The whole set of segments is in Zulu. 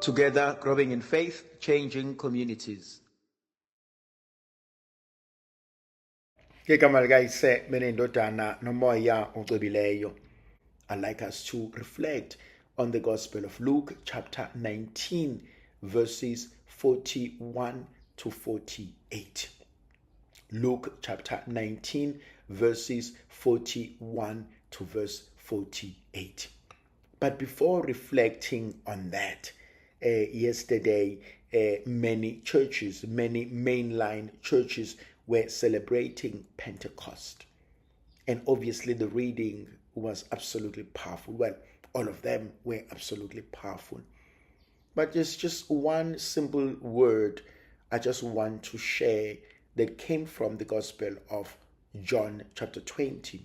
Together, growing in faith, changing communities. Igama likayise benendodana nomoya ocwebileyo. I'd like us to reflect on the Gospel of Luke chapter 19 verses 41 to 48. Luke chapter 19 verses 41 to verse 48. But before reflecting on that, yesterday many churches, many mainline churches were celebrating Pentecost. And obviously the reading was absolutely powerful. Well, all of them were absolutely powerful. But just one simple word I just want to share that came from the Gospel of John chapter 20.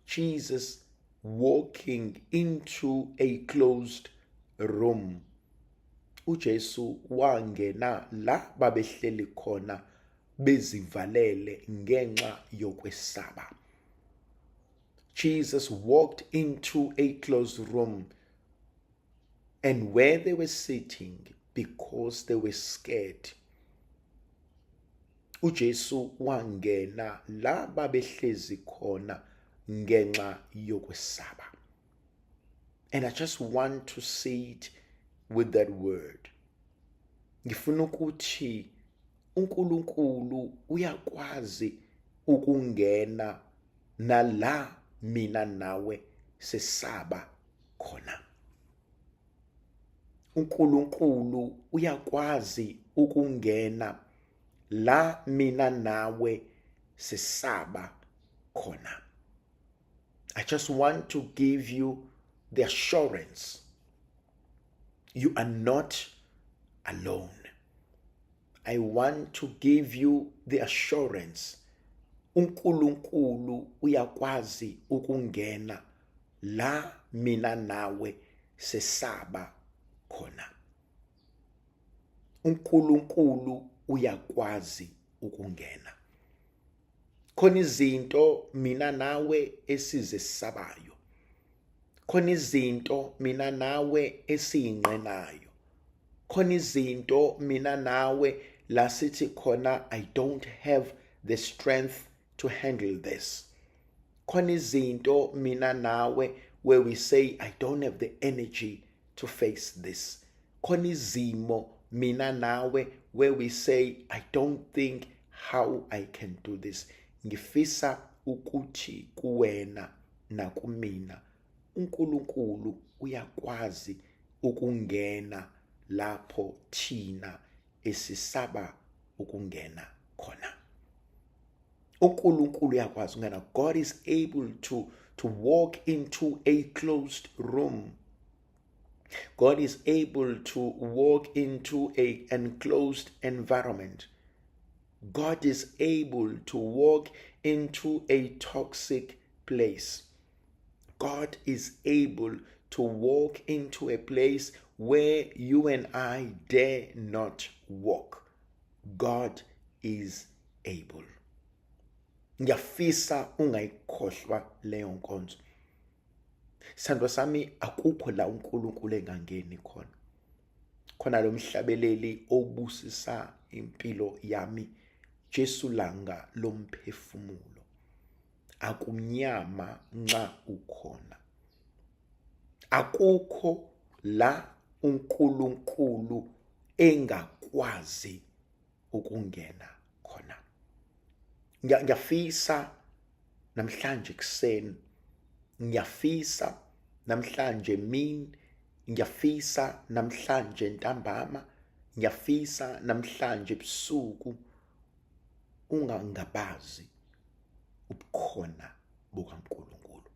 Jesus walking into a closed room. uJesu wangena la babehleli khona bezivalele ngenxa yokwesaba. Jesus walked into a closed room, and where they were sitting, because they were scared, uJesu wangena la babehlezi khona ngenxa yokwesaba. And I just want to say it with that word. Ngifuna ukuthi uNkulunkulu uyakwazi ukungena nala mina nawe sesaba khona. uNkulunkulu uyakwazi ukungena la mina nawe sesaba khona. I just want to give you the assurance you are not alone. I want to give you the assurance uNkulunkulu uyakwazi ukungena la mina nawe sesaba khona. uNkulunkulu uyakwazi ukungena. Khona izinto mina nawe esizesabayo. Khona izinto mina nawe esiyinqenayo. Khona izinto mina nawe la sithi khona I don't have the strength to handle this. Khona izinto mina nawe where we say I don't have the energy to face this. Khona izimo mina nawe where we say I don't think how I can do this. Ngifisa ukuthi kuwena na kumina uNkulunkulu uyakwazi ukungena lapho thina esisaba ukungena khona. uNkulunkulu uyakwazi ukungena. God is able to walk into a closed room. God is able to walk into an enclosed environment. God is able to walk into a toxic place. God is able to walk into a place where you and I dare not walk. God is able. Ngiyafisa ungayikhohlwa leyo nkonzo. Sandwa sami, akukho la uNkulunkulu engangeni khona. Khona lo mhlabeleli obusisa impilo yami, Jesu langa lomphefumulo. Akumnyama nxa ukhona. Akukho la uNkulunkulu engakwazi ukungena khona. Ngiyafisa namhlanje kuseni, ngiyafisa namhlanje mini, ngiyafisa namhlanje ntambama, ngiyafisa namhlanje ebusuku ungangabazi ubukhona bukaNkulunkulu.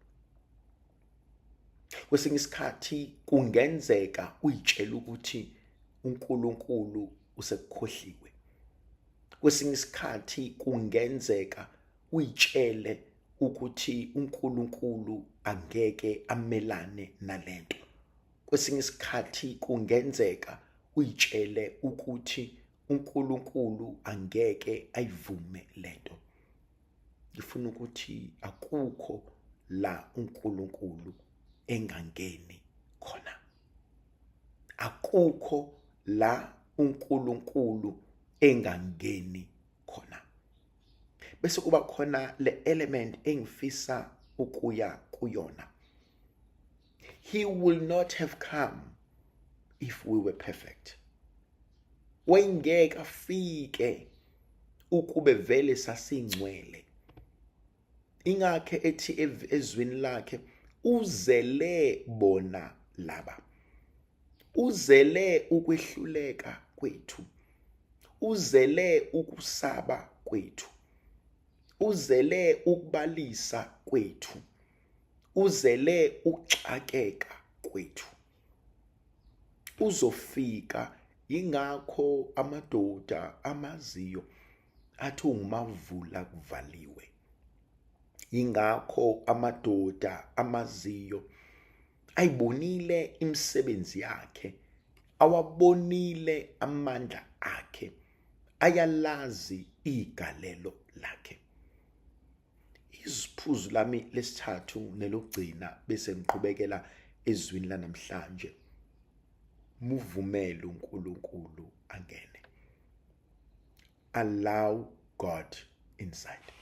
Kwesinye isikhathi kungenzeka uyitshela ukuthi uNkulunkulu usekukhohliwe. Kwesinye isikhathi kungenzeka uyitshele ukuthi uNkulunkulu angeke amelane nalento. Kwesinye isikhathi kungenzeka uyitshele ukuthi uNkulunkulu angeke ayivume lento. Ngifuna ukuthi akukho la uNkulunkulu engangeni khona. Akukho la uNkulunkulu engangeni khona. Bese kuba khona le element engifisa ukuya kuyona. He will not have come if we were perfect. Wayengeke afike ukube vele sasingcwele. Ingakhe ethi ezwini lakhe uzele bona laba. Uzele ukwehluleka kwethu. Uzele ukusaba kwethu. Uzele ukubalisa kwethu. Uzele ukuxakeka kwethu. Uzofika, ingakho amadoda amaziyo athi ungumavula kuvaliwe. Ingakho amadoda amaziyo ayibonile imisebenzi yakhe, awabonile amandla akhe, ayalazi igalelo lakhe. Isiphuzu lami lesithathu nelokugcina bese ngiqhubekela ezwini lanamhlanje. Muvumele uNkulunkulu angene. Allow God inside.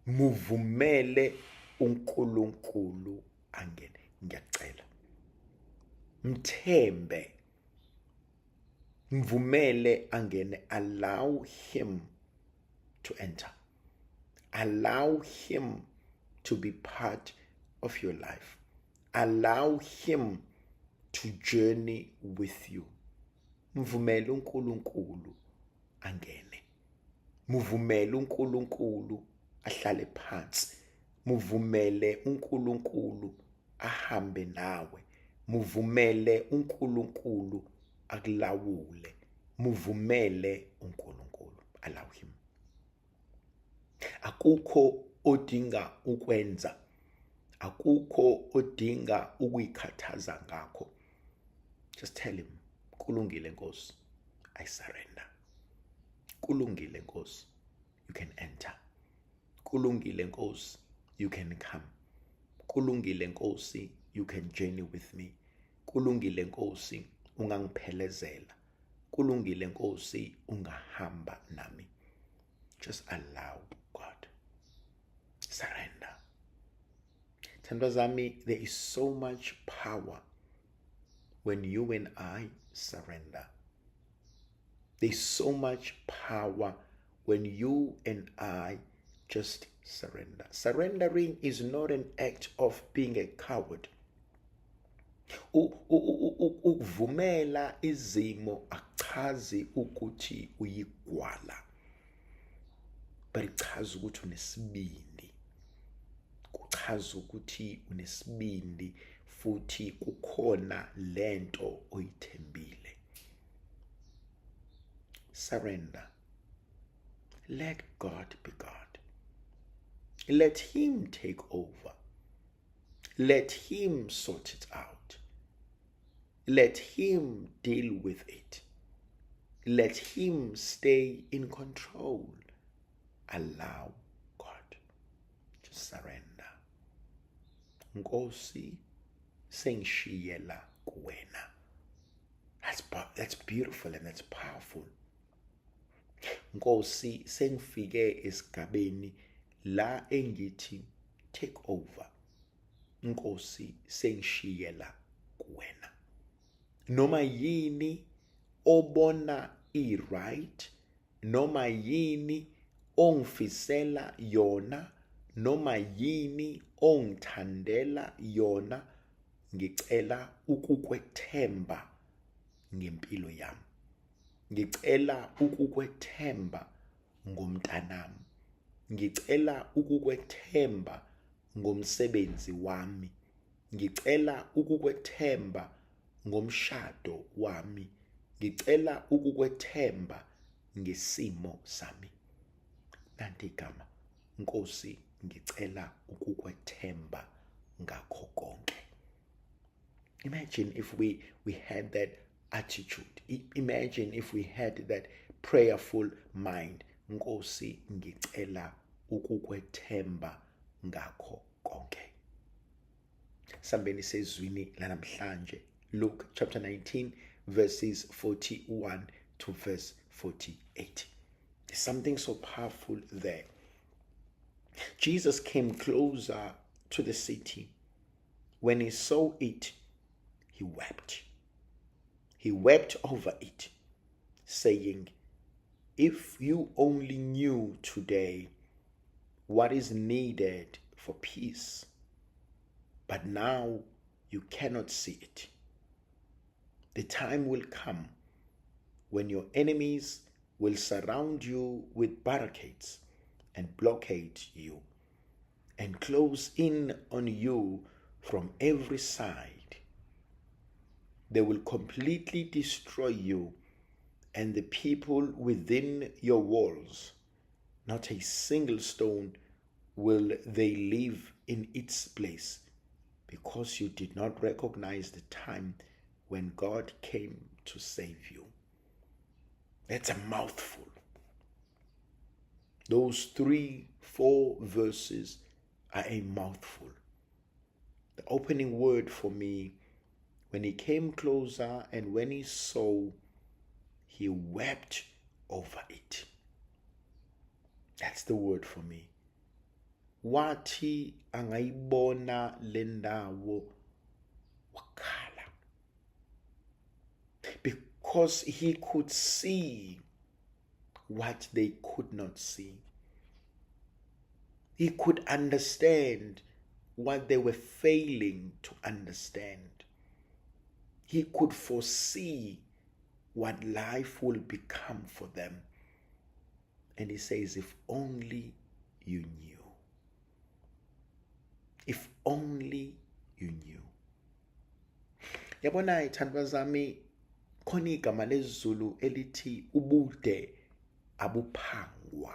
Muvumele uNkulunkulu angene. Ngiyacela. Mthembe. Mvumele angene. Allow him to enter. Allow him to be part of your life. Allow him to journey with you. Mvumele uNkulunkulu angene. Muvumele uNkulunkulu ahlale phansi. Muvumele uNkulunkulu ahambe nawe. Muvumele uNkulunkulu akulawule. Muvumele uNkulunkulu. Allow him. Akukho odinga ukwenza. Akukho odinga ukuyikhathaza ngakho. Just tell him, kulungile Nkosi, I surrender. Kulungile Nkosi, you can enter. Kulungile Nkosi, you can come. Kulungile Nkosi, you can journey with me. Kulungile Nkosi, ungangiphelezela. Kulungile Nkosi, ungahamba nami. Just allow God. Surrender. Thandwa zami, there is so much power when you and I surrender. There's so much power when you and I just surrender. Surrendering is not an act of being a coward. Ukuvumela izimo akuchazi ukuthi uyigwala, but ichaza ukuthi unesibindi. Kuchaza ukuthi unesibindi futhi kukhona lento oyithembile. Surrender. Let God be God. Let him take over. Let him sort it out. Let him deal with it. Let him stay in control. Allow God. Just surrender. Nkosi, sengishiyela kuwena. That's beautiful and that's powerful. Nkosi, sengifike esigabeni la engithi take over. Nkosi, sengishiyela kuwena. Noma yini obona right, noma yini ongifisela yona, noma yini ongithandela yona, ngicela ukukwethemba ngempilo yami. Ngicela ukukwethemba ngomntanami. Ngicela ukukwethemba ngomsebenzi wami. Ngicela ukukwethemba ngomshado wami. Ngicela ukukwethemba ngesimo sami. Nanti igama, Nkosi, ngicela ukukwethemba ngakho konke. Imagine if we had that attitude. Imagine if we had that prayerful mind. Nkosi, ngicela ukukwethemba ngakho konke. Sambeni sezwini lanamhlanje. Luke chapter 19 verses 41 to verse 48. There's something so powerful there. Jesus came closer to the city. When he saw it, he wept. He wept over it, saying, if you only knew today what is needed for peace, but now you cannot see it. The time will come when your enemies will surround you with barricades and blockade you and close in on you from every side. They will completely destroy you and the people within your walls. Not a single stone will they leave in its place, because you did not recognize the time when God came to save you. That's a mouthful. Those 3-4 verses are a mouthful. The opening word for me, when he came closer and when he saw, he wept over it. That's the word for me. Wathi angayibona lendawo wakhala. Because he could see what they could not see. He could understand what they were failing to understand. He could foresee what life will become for them. And he says, if only you knew. If only you knew. Yabona ithandwa zami, khona igama lesiZulu elithi ubude abuphangwa.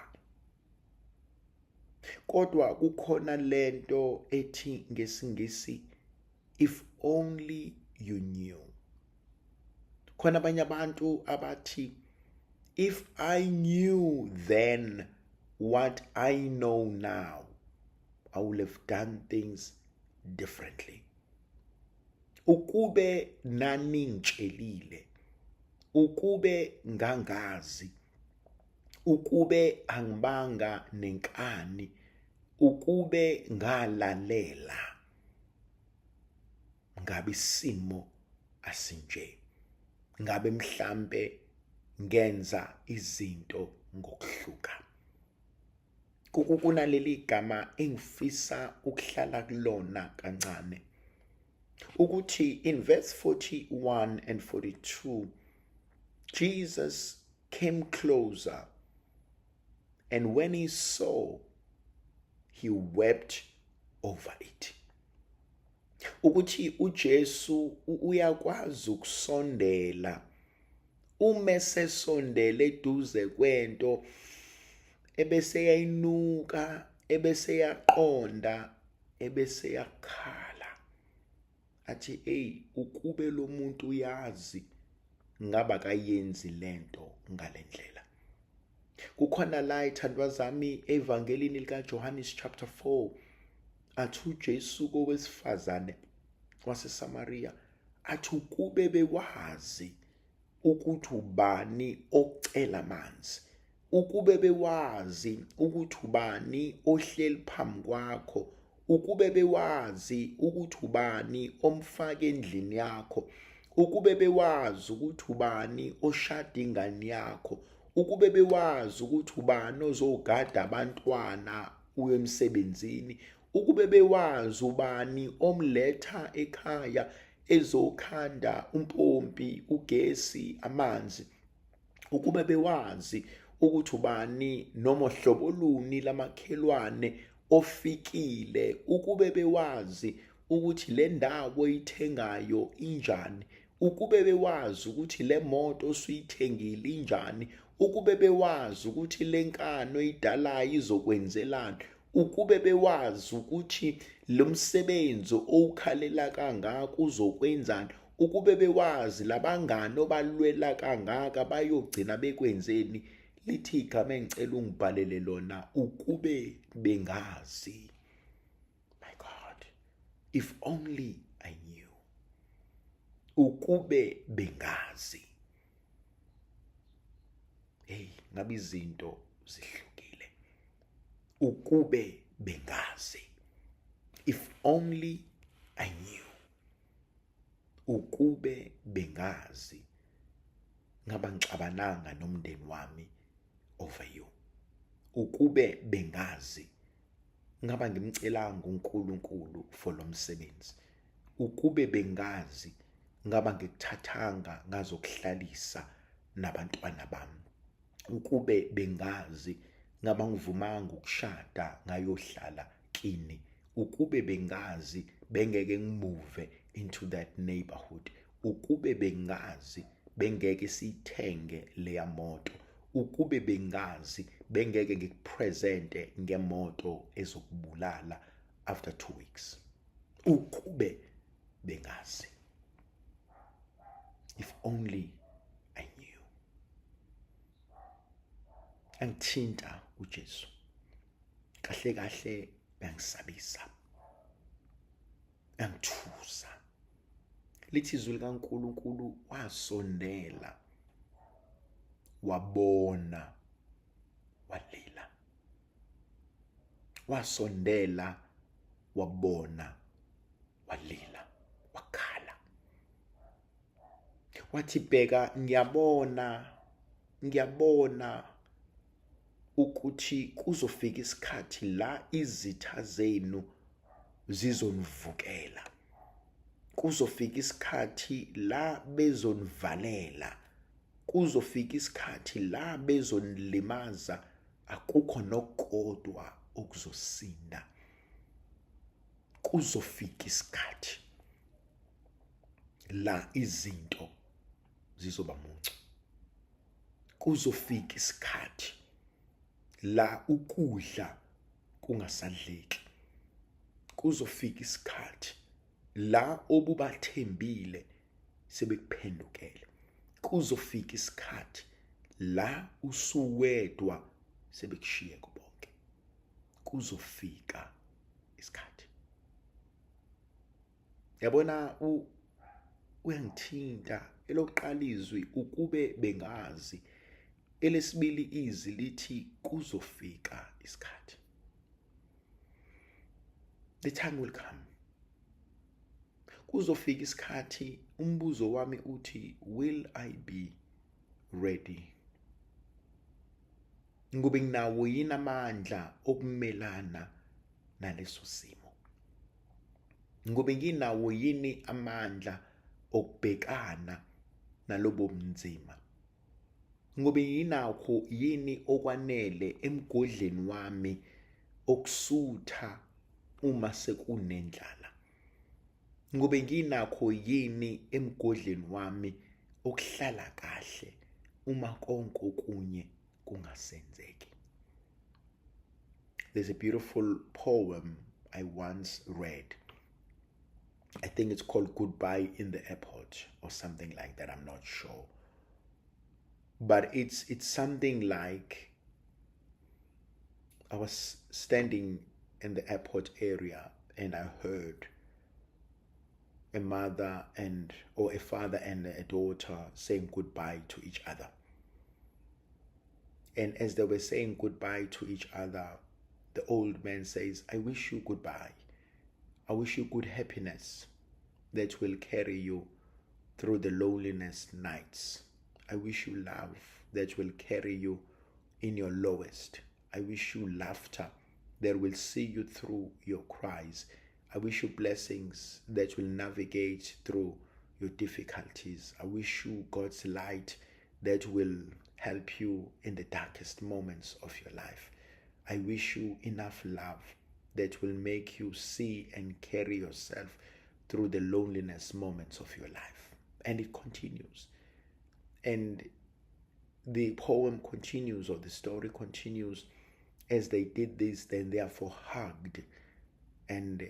Kodwa kukhona lento ethi ngesingisi, if only you knew. Khona abanye abantu abathi, if I knew then what I know now, I would have done things differently. Ukube naningitshelile, ukube ngangazi, ukube angibanga nenkani, ukube ngalalela, ngabe isimo asinje. Ngabe mhlambe ngenza izinto ngokuhluka. Kunaleli gama engifisa ukuhlala kulona kancane. Ukuthi in verse 41 and 42, Jesus came closer, and when he saw, he wept over it. Ukuthi uJesu uyakwazi ukusondela. Uma sesondele eduze kwento ebese yayinuka, ebese yaqonda, ebese yakhala. Athi hey, ukube lo muntu uyazi ngaba kayenzi lento ngalendlela. Kukhona la ithandwa zami evangelini lika Johannes chapter 4, athi uJesu kowesifazane waseSamaria athi ukube bewazi ukuthi ubani ocela amanzi, ukube bewazi ukuthi ubani ohleli phambi kwakho, ukube bewazi ukuthi ubani omfaka endlini yakho, ukube bewazi ukuthi ubani oshada ingane yakho, ukube bewazi ukuthi ubani ozogada abantwana uye emsebenzini, ukube bewazi ubani omletha ekhaya ezokhanda umpompi, ugesi, amanzi, ukube bewazi ukuthi ubani noma hlobo luni lamakhelwane ofikile, ukube bewazi ukuthi le ndawo oyithengayo injani, ukube bewazi ukuthi le moto osuyithengile injani, ukube bewazi ukuthi le nkano idalayo izokwenzelana, ukube bewazi ukuthi lo msebenzi owukhalela kangaka uzokwenzani, ukube bewazi labangane obalwela kangaka bayogcina bekwenzeni. Lithi igama engicela ungibhalele lona, ukube bengazi. My God, if only I knew. ukube bengazi. Hey, ngabe izinto zihlukile. Ukube bengazi. If only I knew. Ukube bengazi ngaba ngixabananga nomndeni wami over you. Ukube bengazi ngaba ngimcelanga uNkulunkulu for lo msebenzi. Ukube bengazi ngaba ngikuthathanga ngazokuhlalisa nabantwana bami. Ukube bengazi ngaba ngivumanga ukushada ngayohlala kini. Ukube bengazi bengeke ngimove into that neighborhood. Ukube bengazi bengeke siyithenge leya moto. Ukube bengazi bengeke ngikupresente ngemoto ezokubulala after 2 weeks. Ukube bengazi. If only I knew. Angithinta uJesu. Kahle kahle uyangisabisa. Angithusa. Lithi izwi likaNkulunkulu wasondela, wabona, walila. Wasondela, wabona, walila, wakhala. Wathi bheka, ngiyabona ukuthi kuzofika isikhathi la izitha zenu zizonivukela. Kuzofika isikhathi la bezonivalela. Kuzofika isikhathi la bezonilimaza, akukho nokodwa okuzosinda. Kuzofika isikhathi la izinto zizoba muncu. Kuzofika isikhathi la ukudla kungasadleki. Kuzofika isikhathi la obubathembile sebekuphendukele. Kuzofika isikhathi la usuwedwa sebekushiye kubonke. Kuzofika isikhathi. Yabona uyangithinta. Elokuqala izwi ukube bengazi. Elesibili izwi lithi kuzofika isikhathi. The time will come. Kuzofika isikhathi. Umbuzo wami uthi, will I be ready? Ngube nginawo yini amandla okumelana naleso simo? Ngube nginawo yini amandla okubhekana nalobo bunzima? Ngube yinakho yini okwanele emgodleni wami okusutha uma sekunendlala? Ngube nginakho yini emgodleni wami okuhlala kahle uma konke okunye kungasenzeki? There's a beautiful poem I once read. I think it's called Goodbye in the Airport or something like that. I'm not sure. But it's something like, I was standing in the airport area and I heard a mother or a father and a daughter saying goodbye to each other. And as they were saying goodbye to each other, the old man says, I wish you goodbye. I wish you good happiness that will carry you through the loneliness nights. I wish you love that will carry you in your lowest. I wish you laughter that will see you through your cries. I wish you blessings that will navigate through your difficulties. I wish you God's light that will help you in the darkest moments of your life. I wish you enough love that will make you see and carry yourself through the loneliness moments of your life. And it continues. And the poem continues, or the story continues. As they did this, then therefore hugged. And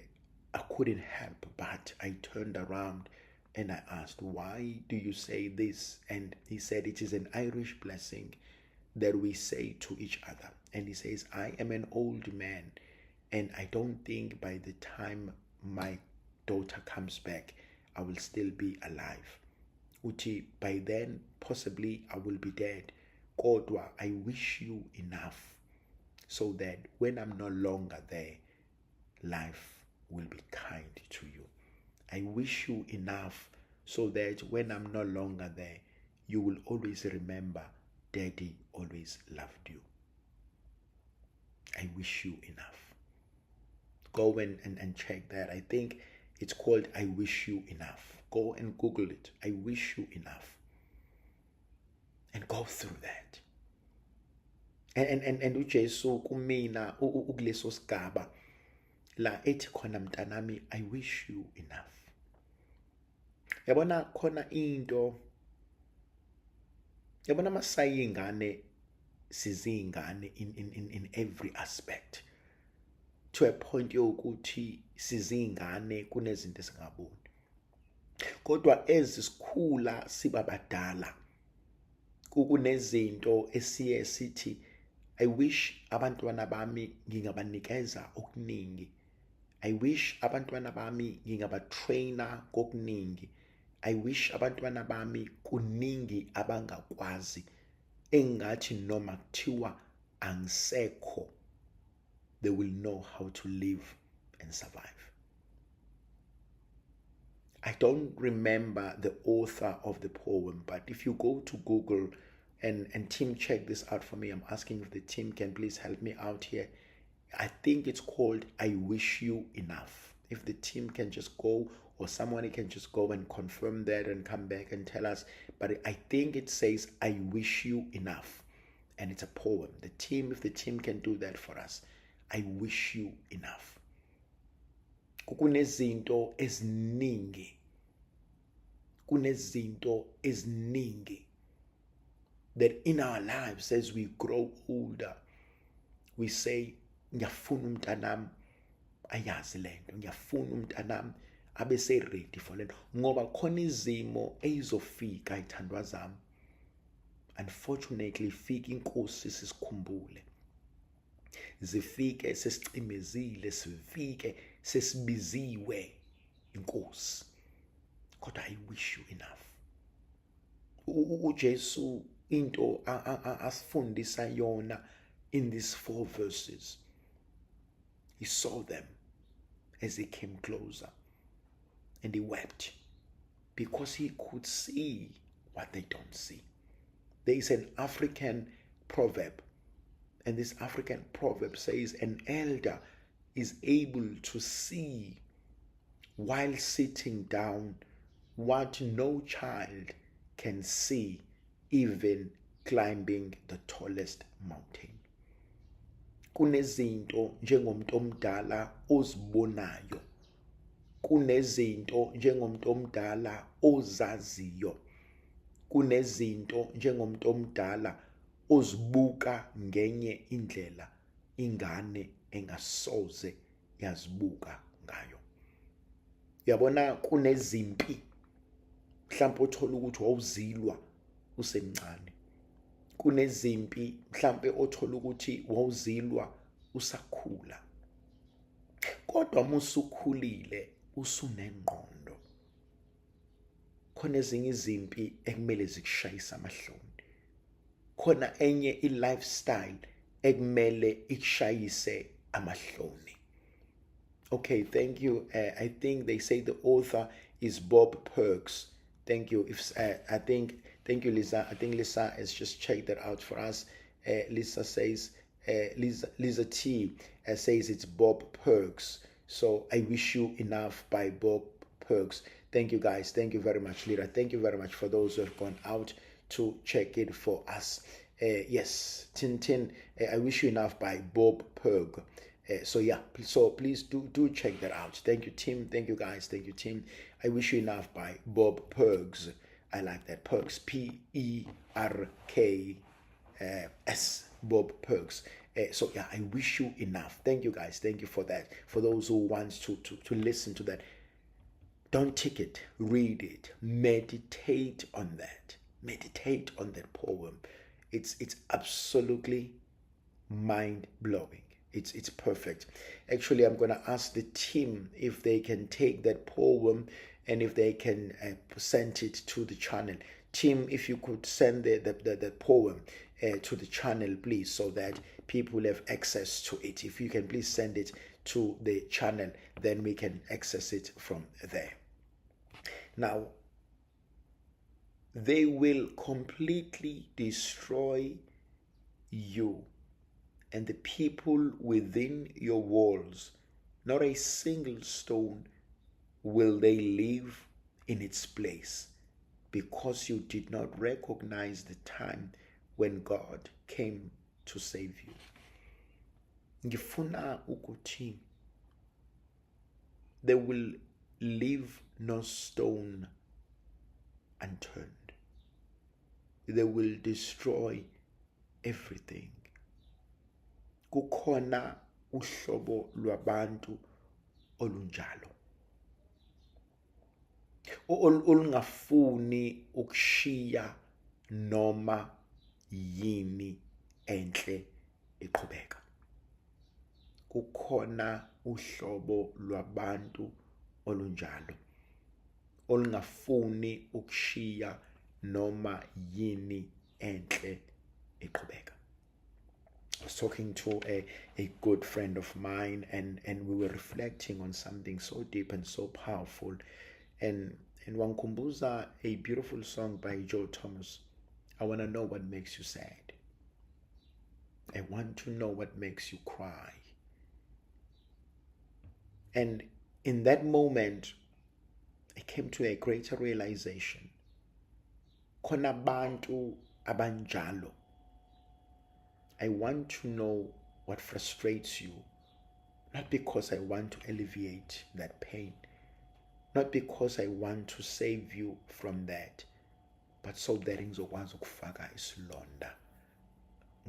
I couldn't help but I turned around and I asked, why do you say this? And he said, it is an Irish blessing that we say to each other. And he says, I am an old man, and I don't think by the time my daughter comes back, I will still be alive. Uthi, by then, possibly I will be dead. Kodwa, I wish you enough so that when I'm no longer there, life will be kind to you. I wish you enough so that when I'm no longer there, you will always remember Daddy always loved you. I wish you enough. Go and check that. I think it's called I Wish You Enough. Go and Google it. I wish you enough. And go through that. And uJesu kumina ukuleso sigaba la ethi khona mntanami, I wish you enough. Yabona khona into, yabona masayingane sizingane in every aspect, to a point yokuthi sizingane kunezinto esingaboni. Kodwa ezisikhula sibabadala kunezinto esiye sithi I wish abantwana bami ngingabanikeza okuningi. I wish abantwana bami ngingabatraina kokuningi. I wish abantwana bami kuningi abangakwazi engathi noma kuthiwa angisekho, they will know how to live and survive. I don't remember the author of the poem, but if you go to Google and team, check this out for me. I'm asking if the team can please help me out here. I think it's called I Wish You Enough. If the team can just go, or someone can just go and confirm that and come back and tell us. But I think it says I Wish You Enough. And it's a poem. The team, if the team can do that for us. I wish you enough. Kunezinto eziningi. Kunezinto eziningi that in our lives as we grow older, we say, ngiyafuna umntanami ayazi lento, ngiyafuna umntanami abe se ready for lento, ngoba khona izimo ezofika ithandwa zami. Unfortunately, fika inkosi sisikhumbule. Zifike sesicimezile, sifike sesibiziwe inkosi. Kodwa I wish you enough. uJesu into asifundisa yona in these 4 verses. He saw them as they came closer and he wept because he could see what they don't see. There is an African proverb, and this African proverb says an elder is able to see while sitting down what no child can see even climbing the tallest mountain. Kunezinto njengomuntu omdala ozibonayo. Kunezinto njengomuntu omdala ozaziyo. Kunezinto njengomuntu omdala ozibuka ngenye indlela ingane engasoze yazibuka ngayo. Yabona kunezimpi mhlawumbe othola ukuthi wawuzilwa usemncane. Kunezimpi mhlawumbe othola ukuthi wawuzilwa usakhula. Kodwa musukhulile usunengqondo. Khona ezinye izimpi ekumele zikushayisa amahloni. Khona enye i-lifestyle ekumele ikushayise amahloni. Okay, thank you. I think they say the author is Bob Perks. Thank you. Thank you, Lisa. I think Lisa has just checked that out for us. Lisa says, Lisa T says it's Bob Perks. So I Wish You Enough by Bob Perks. Thank you, guys. Thank you very much, Lira. Thank you very much for those who have gone out to check it for us. Yes, Tintin, I Wish You Enough by Bob Perg. So yeah, so please do check that out. Thank you, Tim. Thank you, guys. Thank you, Tim. I Wish You Enough by Bob Pergs. I like that. Perks, P-E-R-K-S, Bob Perks. So yeah, I Wish You Enough. Thank you, guys. Thank you for that. For those who want to listen to that, don't take it. Read it. Meditate on that. Meditate on that poem. It's absolutely mind-blowing. It's perfect. Actually, I'm going to ask the team if they can take that poem and if they can send it to the channel. Tim, if you could send the poem to the channel, please, so that people have access to it. If you can please send it to the channel, then we can access it from there. Now, they will completely destroy you and the people within your walls. Not a single stone will they leave in its place, because you did not recognize the time when God came to save you. Ngifuna ukuthi they will leave no stone unturned. They will destroy everything. Kukhona uhlobo lwabantu olunjalo, olungafuni ukushiya noma yini enhle iqhubeka. Kukhona uhlobo lwabantu olunjalo, olungafuni ukushiya noma yini enhle iqhubeka. I was talking to a good friend of mine, and we were reflecting on something so deep and so powerful, and wankumbuza a beautiful song by Joe Thomas. I want to know what makes you sad. I want to know what makes you cry. And in that moment, I came to a greater realization. Khona bantu abanjalo. I want to know what frustrates you, not because I want to alleviate that pain, not because I want to save you from that, but so that ngizokwazi ukufaka isilonda,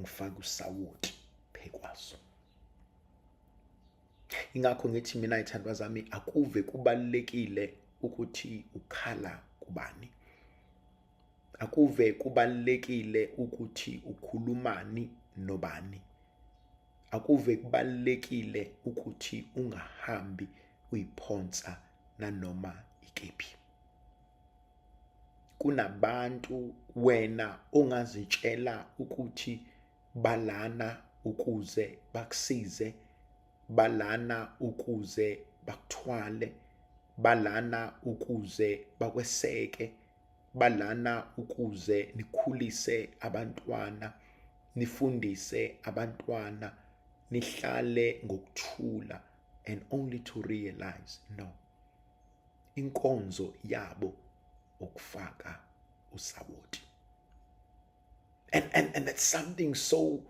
ngifaka usawoti phekwaso. Ingakho ngithi mina ithandwa zami, akuve kubalekile ukuthi ukhala kubani. Akuve kubalekile ukuthi ukhulumani nobani. Akuve kubalekile ukuthi ungahambi uyiphonsa nanoma ikephi. Kunabantu wena ongazitshela ukuthi balana ukuze bakusize, balana ukuze bakuthwale, balana ukuze bakweseke, balana ukuze nikhulise abantwana, nifundise abantwana, nihlale ngokuthula, and only to realize, no, inkonzo yabo ukufaka usawoti. And that's something so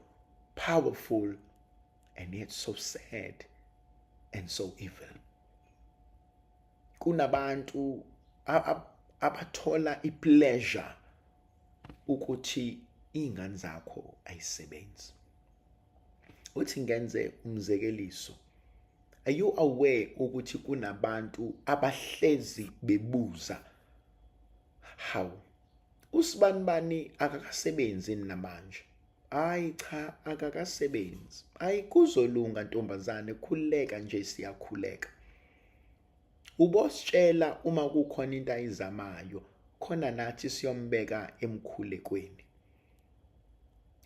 powerful and yet so sad and so evil. Kunabantu abathola ipleasure ukuthi ingane zakho ayisebenzi. Uthi ngenze umzekeliso. Are you aware ukuthi kunabantu abahlezi bebuza, how usibanibani akakasebenzi namanje? Hayi cha, akakasebenzi. Hayi kuzolunga ntombazane, khuleka nje, siyakhuleka. Ubositshela uma kukhona into ayizamayo, khona nathi siyombeka emkhulekweni.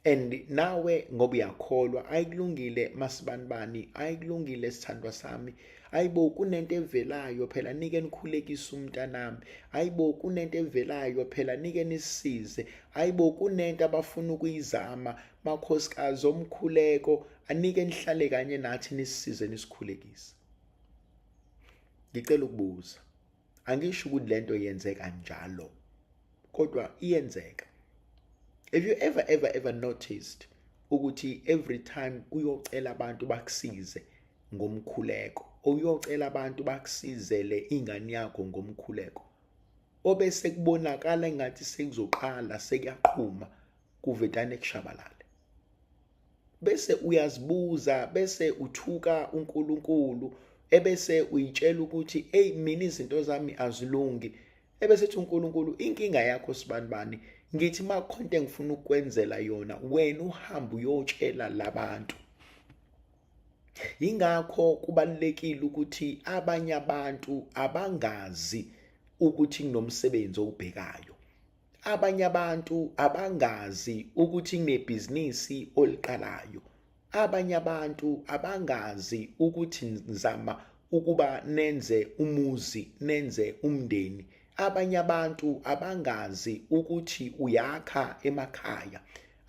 And nawe ngoba uyakholwa, ayikulungile masibanibani, ayikulungile sithandwa sami, ayibo kunento evelayo phela, nike nikhulekise umntanami, ayibo kunento evelayo phela, nike nisisize, ayibo kunento abafuna ukuyizama, makhosikazi omkhuleko, anike nihlale kanye nathi nisisize nisikhulekise. Ngicela ukubuza, angisho ukuthi lento yenzeka njalo, kodwa iyenzeka. Have you ever noticed ukuthi every time uyocela abantu bakusize ngomkhuleko, uyocela abantu bakusizele ingane yakho ngomkhuleko, obese kubonakala engathi sekuzoqala sekuyaqhuma, kuvetane kushabalale, bese uyazibuza, bese uthuka uNkulunkulu, ebese uyitshela ukuthi hey, mina izinto zami azilungi, ebese ethi uNkulunkulu, inkinga yakho sibanibani, ngithi makhonto engifuna ukwenzela yona, wena uhamba uyotshela labantu. Ingakho kubalekile ukuthi abanye abantu abangazi ukuthi kunomsebenzi owubhekayo. Abanye abantu abangazi ukuthi kunebhizinisi oliqalayo. Abanye abantu abangazi ukuthi nizama ukuba nenze umuzi, nenze umndeni. Abanye abantu abangazi ukuthi uyakha emakhaya.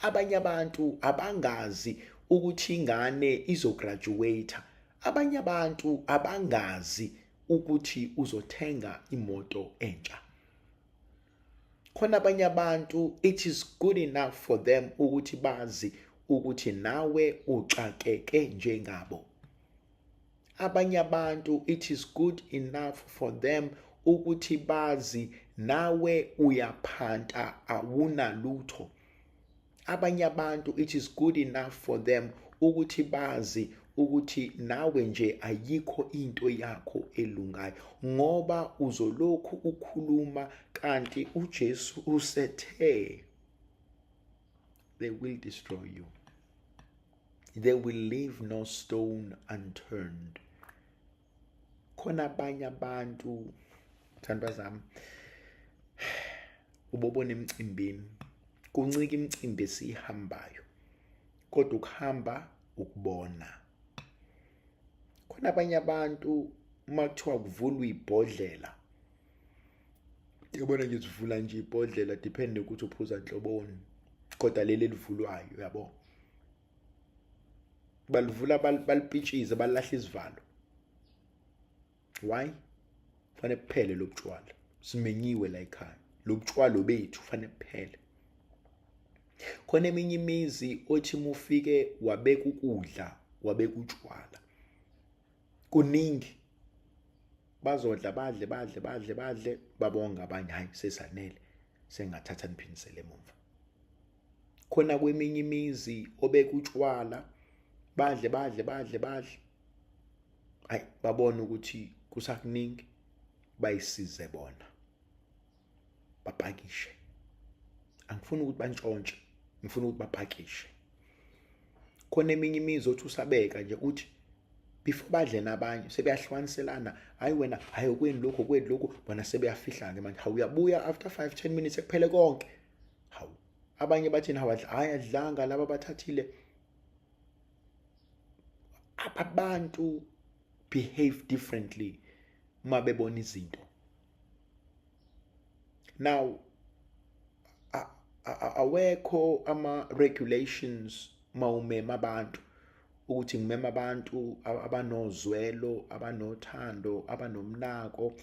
Abanye abantu abangazi ukuthi ingane izograduate. Abanye abantu abangazi ukuthi uzothenga imoto entsha. Khona abanye abantu it is good enough for them ukuthi bazi ukuthi nawe uxakeke njengabo. Abanye abantu it is good enough for them ukuthi bazi nawe uyaphanta awunalutho. Abanye abantu it is good enough for them ukuthi bazi ukuthi nawe nje ayikho into yakho elungayo, ngoba uzolokhu ukhuluma kanti uJesu usethe they will destroy you. They will leave no stone unturned. Khona abanye abantu thandwa zami ubobona emcimbini kuncika imicimbi esihambayo kodwa ukuhamba ukubona. Khona abanye abantu uma kuthiwa kuvulwa ibhodlela, yabona nje sivula nje ibhodlela depend ukuthi uphuza nhloboni, kodwa leli livulwayo yabo balivula balipitshize balahla isivalo. Why? Kufanele kuphele lobutshwala, simenyiwe la ekhaya, lobutshwala bethu kufanele kuphele. Khona eminye imizi othi mufike wabeka ukudla, wabeka utshwala kuningi, bazodla badle babonga abanye hayi sesanele sengathatha niphinisele emuva. Khona kweminye imizi obeka utshwala badle hayi babona ukuthi kusakuningi bayisize bona bapakishe. Angifuni ukuthi bantshontshe, ngifuna ukuthi bapakishe. Khona eminye imizi othi usabeka nje uthi before badle nabanye sebeyahlukaniselana, hayi wena hayi kweni lokho bona sebeyafihla ke manje. Hawu uyabuya after 5-10 minutes ekuphele konke. Hawu abanye bathi hayi adlanga laba bathathile. Abantu behave differently uma bebona izinto. Now awekho ama-regulations mawumema abantu ukuthi ngimema abantu abanozwelo, abanothando, abanomnako,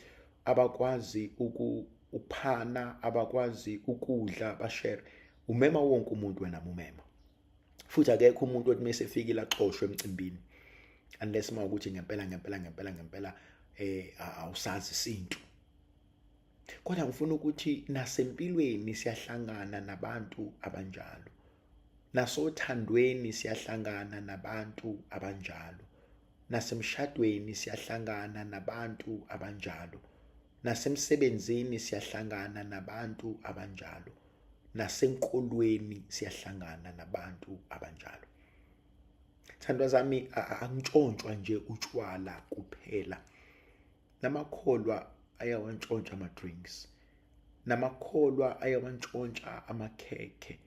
abakwazi ukuphana, abakwazi ukudla bashare. Umema wonke umuntu wena umema. Futhi akekho umuntu othi mase efikile axoshwe emcimbini unless mawukuthi ngempela awusazi isintu. Kodwa ngifuna ukuthi nasempilweni siyahlangana nabantu abanjalo. Nasothandweni siyahlangana nabantu abanjalo. Nasemshadweni siyahlangana nabantu abanjalo. Nasemsebenzini siyahlangana nabantu abanjalo. Nasenkolweni siyahlangana nabantu abanjalo. Thandwa zami angintshontshwa nje utshwala kuphela. Namakholwa ayawantshontsha ama-drinks. Namakholwa ayawantshontsha amakhekhe.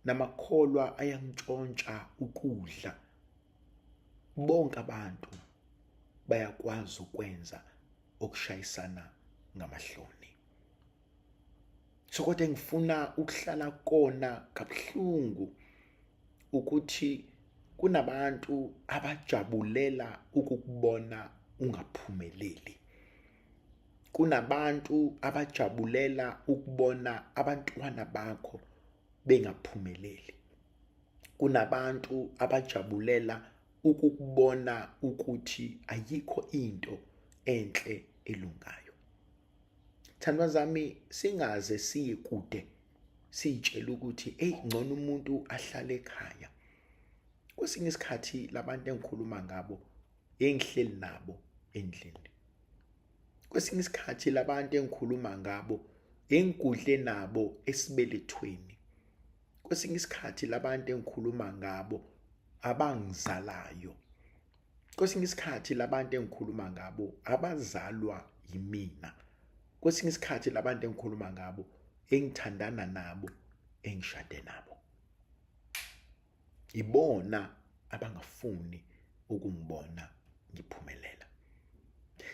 Namakholwa ayangitshontsha ukudla. Bonke abantu bayakwazi ukwenza okushayisana ngamahloni. So kodwa ngifuna ukuhlala kona kabuhlungu ukuthi kunabantu abajabulela ukukubona ungaphumeleli. Kunabantu abajabulela ukubona abantwana bakho bengaphumeleli. Kunabantu abajabulela ukukubona ukuthi ayikho into enhle elungayo. Thandwa zami singaze siye kude sitshela ukuthi ngcono umuntu ahlale ekhaya. Kwesinye isikhathi labantu engikhuluma ngabo engihleli nabo endlini. Kwesinye isikhathi labantu engikhuluma ngabo engigudle nabo esibelethweni. Kwesinye isikhathi labantu engikhuluma ngabo abangizalayo. Kwesinye isikhathi labantu engikhuluma ngabo abazalwa yimina. kwesinye isikhathi labantu engikhuluma ngabo, engithandana nabo, engishade nabo, ibona abangafuni ukungibona ngiphumelela.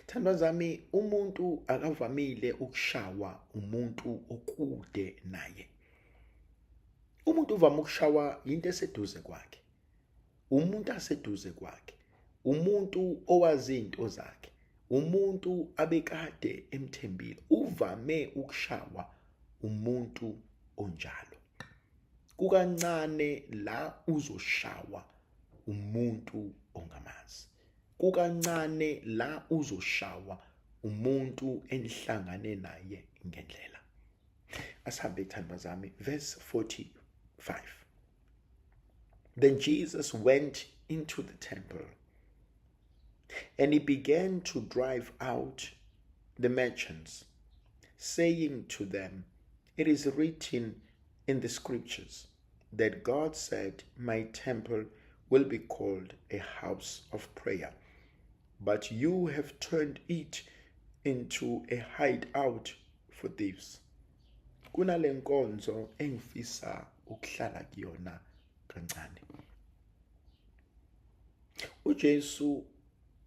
Thandwa zami, umuntu akavamile ukushawa umuntu okude naye. Umuntu uvama ukushawa into eseduze kwakhe, umuntu aseduze kwakhe, umuntu owazi izinto zakhe, umuntu abekade emthembile. Uvame ukushawa umuntu onjalo. Kukancane la uzoshawa umuntu ongamazi. Kukancane la uzoshawa umuntu enihlangane naye ngendlela. Asihambe thandwa zami, verse 45. Then Jesus went into the temple, and he began to drive out the merchants, saying to them, "It is written in the scriptures that God said, 'My temple will be called a house of prayer,' but you have turned it into a hideout for thieves." Kunale nkonzo engifisa ukuhlala kuyona kancane. uJesu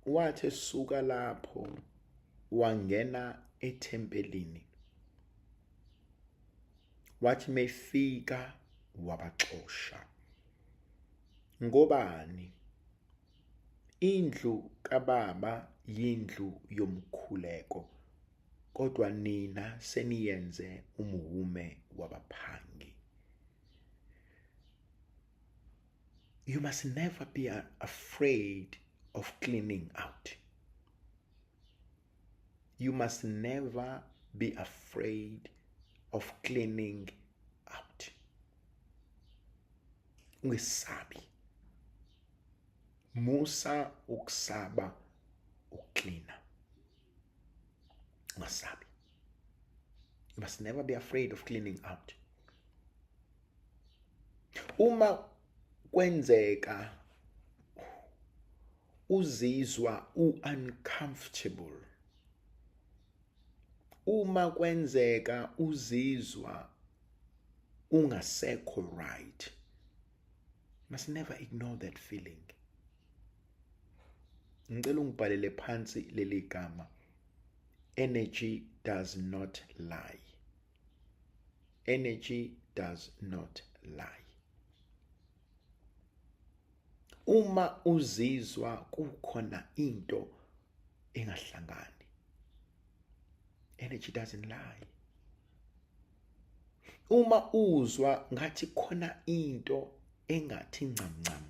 wathi esuka lapho wangena ethempelini, wathi mefika wabaxosha. Ngobani? Indlu kaBaba yindlu yomkhuleko, kodwa nina seniyenze umhume wabaphangi. You must never be afraid of cleaning out. You must never be afraid of cleaning out. Ungesabi. Musa ukusaba uklina. Ungesabi. You must never be afraid of cleaning out. Uma kwenzeka uzizwa uncomfortable, uma kwenzeka uzizwa ungasekho right, you must never ignore that feeling. Ngicela ungibhalele phansi leli gama. Energy does not lie. Energy does not lie. Uma uzizwa kukhona into engahlangani, energy doesn't lie. Uma uzwa ngathi khona into engathi ncamncam,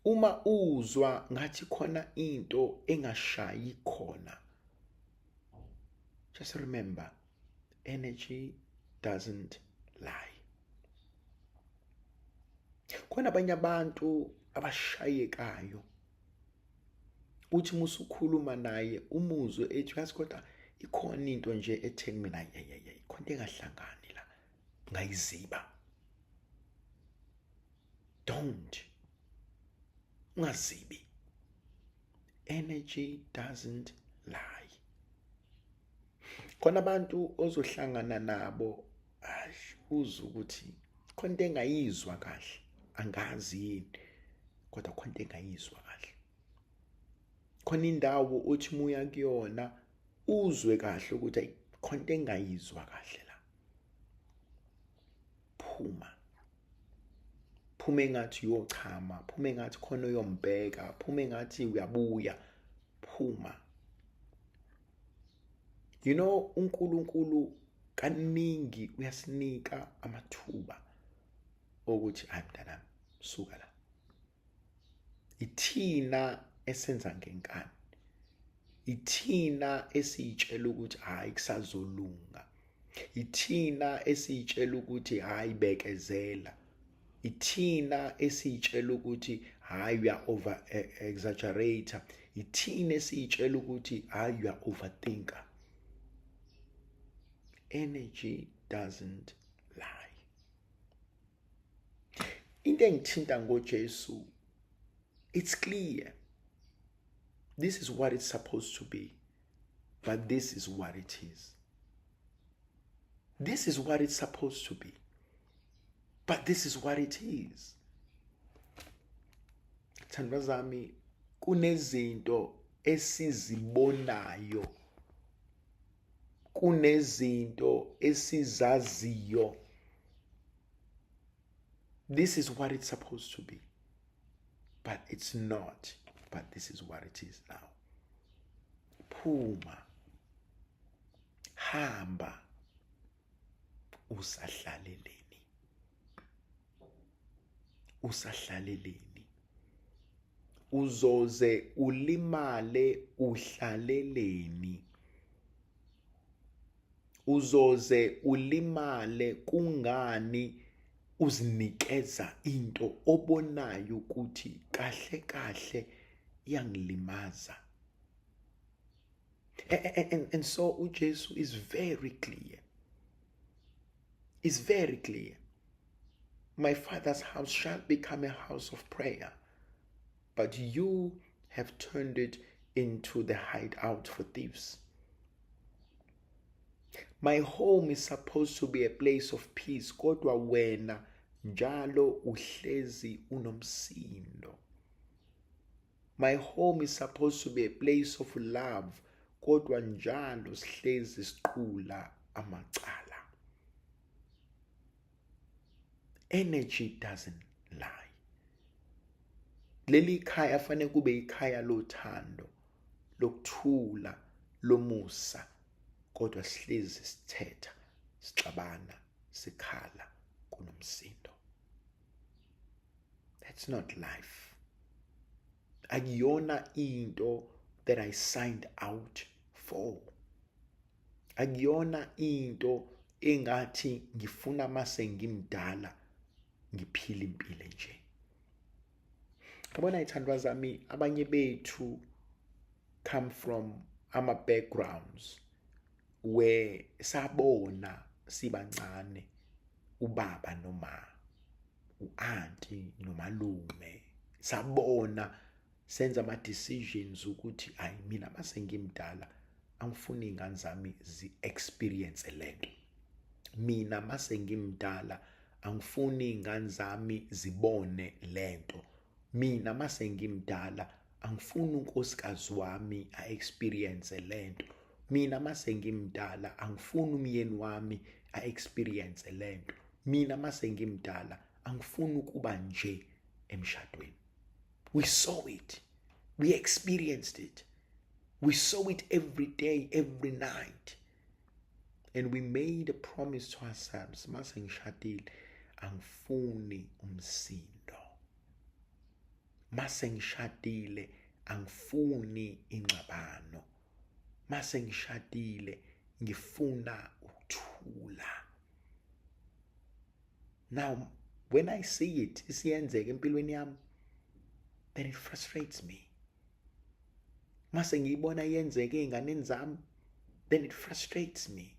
uma uzwa ngathi khona into engashayi khona, just remember, energy doesn't lie. Khona abanye abantu abashayekayo, uthi musukhuluma naye umuzwe ethi yazi kodwa ikhona into nje ethe mina ikhona engahlangani la, ngayiziba. Don't. Ungazibi. Energy doesn't lie. Khona abantu ozohlangana nabo uzwe ukuthi khona into engayizwa kahle, angazi yini, kodwa khona into engayizwa kahle. Khona indawo uthi muya kuyona uzwe kahle ukuthi khona into engayizwa kahle la. Phuma engathi uyochama, phuma engathi khona uyombheka, phuma engathi uyabuya, phuma. You know, uNkulunkulu kaningi uyasinika amathuba ukuthi hayi mntanami suka la. Ithina esenza ngenkani, ithina esitshela ukuthi hayi kusazolunga, ithina esitshela ukuthi hayi bekezela, ithina esitshela ukuthi hayi uya over exaggerate, ithina esitshela ukuthi hayi uya overthinker. Energy doesn't lie. Into engithinta ngoJesu, it's clear. This is what it's supposed to be. but this is what it is. This is what it's supposed to be, but this is what it is. Thandwa zami, kunezinto esizibonayo, kunezinto esizaziyo. This is what it's supposed to be, but it's not. But this is what it is now. Phuma, hamba, usahlaleleni, usahlaleleni. Uzoze ulimale uhlaleleni. Uzoze ulimale kungani uzinikeza into obonayo ukuthi kahle kahle iyangilimaza. And so uJesu is very clear. Is very clear. My Father's house shall become a house of prayer, but you have turned it into the hideout for thieves. My home is supposed to be a place of peace, kodwa wena njalo uhlezi unomsindo. My home is supposed to be a place of love, kodwa njalo sihlezi siqula amacala. Energy doesn't lie. Leli khaya fanele kube ikhaya lothando, lokuthula, lomusa, kodwa sihlezi sithetha, sixabana, sikhala kunomsindo. That's not life. Akuyona into that I signed out for. Akuyona into engathi ngifuna mase ngimdala ngiphila impilo nje. Yabona ithandwa zami, abanye bethu come from ama backgrounds where sabona sibancane ubaba noma uanti nomalume, sabona senza ama decisions ukuthi ayi mina mase ngimdala angifuni ingane zami zi experience lento. Mina mase ngimdala angifuni ingane zami zibone lento. Mina mase ngimdala angifuni unkosikazi wami a experience lento. Mina mase ngimdala angifuni umyeni wami a experience lento. Mina mase ngimdala angifuni ukuba nje emshadweni. We saw it. We experienced it. We saw it every day, every night. And we made a promise to ourselves, mase ngishadile angifuni umsindo. Mase ngishadile angifuni ingxabano. Mase ngishadile ngifuna ukuthula. Now, when I see it isiyenzeka empilweni yami, then it frustrates me. Mase ngiyibona yenzeke einganeni zami, then it frustrates me.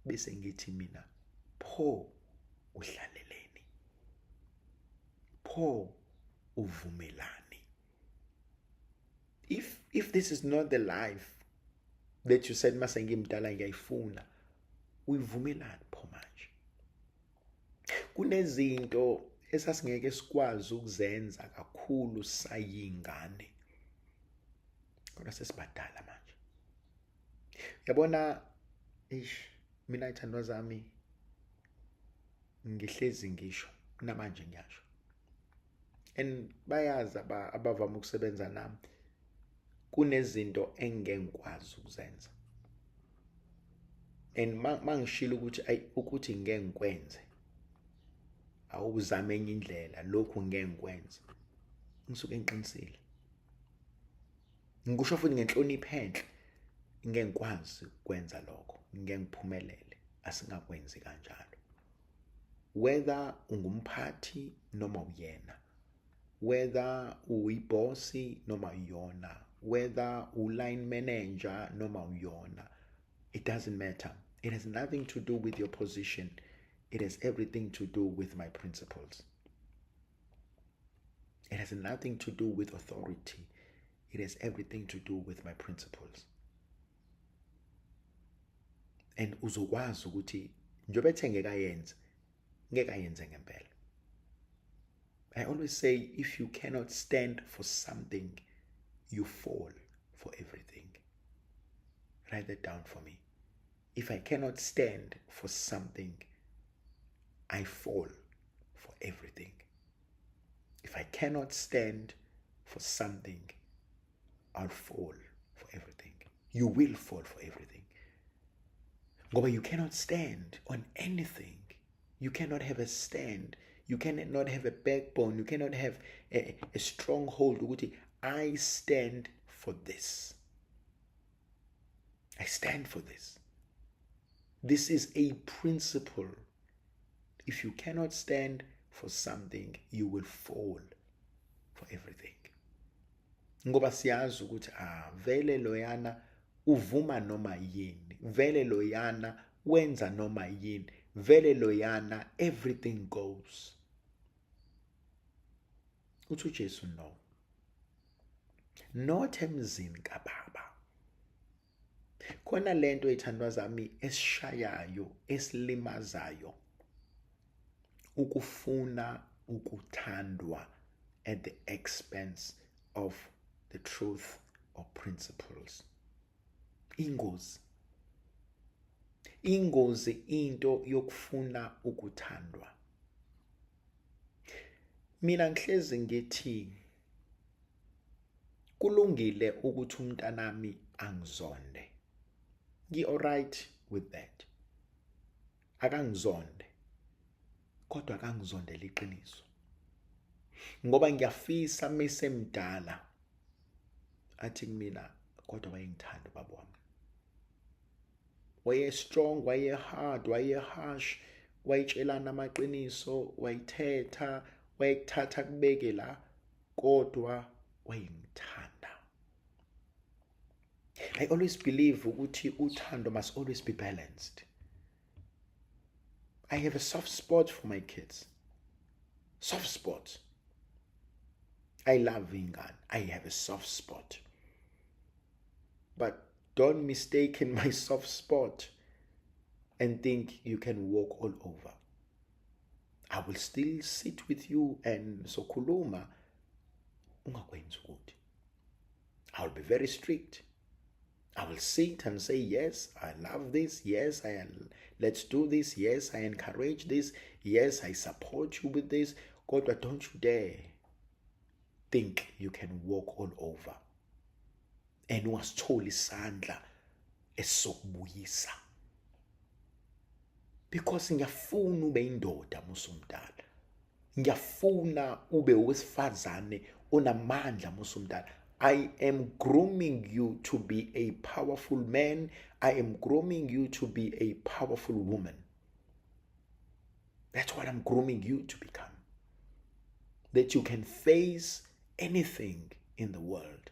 Bese ngithi mina, pho uhlaleleni, pho uvumelani. If this is not the life that you said mase ngimdala ngiyayifuna, uyivumelani pho manje? Kunezinto esasingeke sikwazi ukuzenza kakhulu sayingane, kodwa sesibadala manje. Yabona mina ithandwa zami ngihlezi ngisho namanje ngiyasho. And bayazi abavama ukusebenza nami, kunezinto engengikwazi ukuzenza. And mangishilo ukuthi ngeke ngikwenze, awuzame enye indlela, lokhu ngeke ngikwenze, ngisuke ngiqinisile. Ngikusho futhi ngenhlonipho enhle, ngeke ngikwazi ukwenza lokho, ngeke ngiphumelele, asingakwenzi kanjalo. Whether ungumphathi noma uyena, whether uyibossi noma uyona, whether uline manager noma uyona, it doesn't matter. It has nothing to do with your position. It has everything to do with my principles. It has nothing to do with authority. It has everything to do with my principles. and uzokwazi ukuthi njengoba ethe ngeke ayenze ngempela. I always say, if you cannot stand for something, you fall for everything. Write that down for me. If I cannot stand for something, I fall for everything. If I cannot stand for something, I'll fall for everything. You will fall for everything. Ngoba you cannot stand on anything. You cannot have a stand. You cannot have a backbone. You cannot have a stronghold. I stand for this. I stand for this. This is a principle. If you cannot stand for something, you will fall for everything. Ngoba siyazi ukuthi vele loyana uvuma noma yini, vele loyana wenza noma yini, vele loyana everything goes. Uthi uJesu no. Not emzini kababa. Khona lento ethandwa zami esishayayo, esilimazayo. Ukufuna ukuthandwa at the expense of the truth or principles. Ingozi into yokufuna ukuthandwa. Mina ngihlezi ngithi kulungile ukuthi umntanami angizonde. Alright with that. Akangizonde. Kodwa akangizondela iqiniso. Ngoba ngiyafisa mesemdala athi kumina kodwa wayengithanda baba wami. Waye strong, waye hard, waye harsh, wayitshelana amaqiniso, wayithetha, wayekuthatha kubeke la, kodwa wayengithanda. I always believe ukuthi uthando must always be balanced. I have a soft spot for my kids. Soft spot. I love ingane. I have a soft spot. But don't mistake my soft spot and think you can walk all over. I will still sit with you and sokhuluma ungakwenzi ukuthi. I'll be very strict. I will sit and say, yes, I love this. Yes, let's do this. Yes, I encourage this. Yes, I support you with this. God, but don't you dare think you can walk all over. And wasithole isandla esokubuyisa. Because ngiyafuna ube indoda musumdala. Ngiyafuna ube owesifazane onamandla musumdala. I am grooming you to be a powerful man. I am grooming you to be a powerful woman. That's what I'm grooming you to become. That you can face anything in the world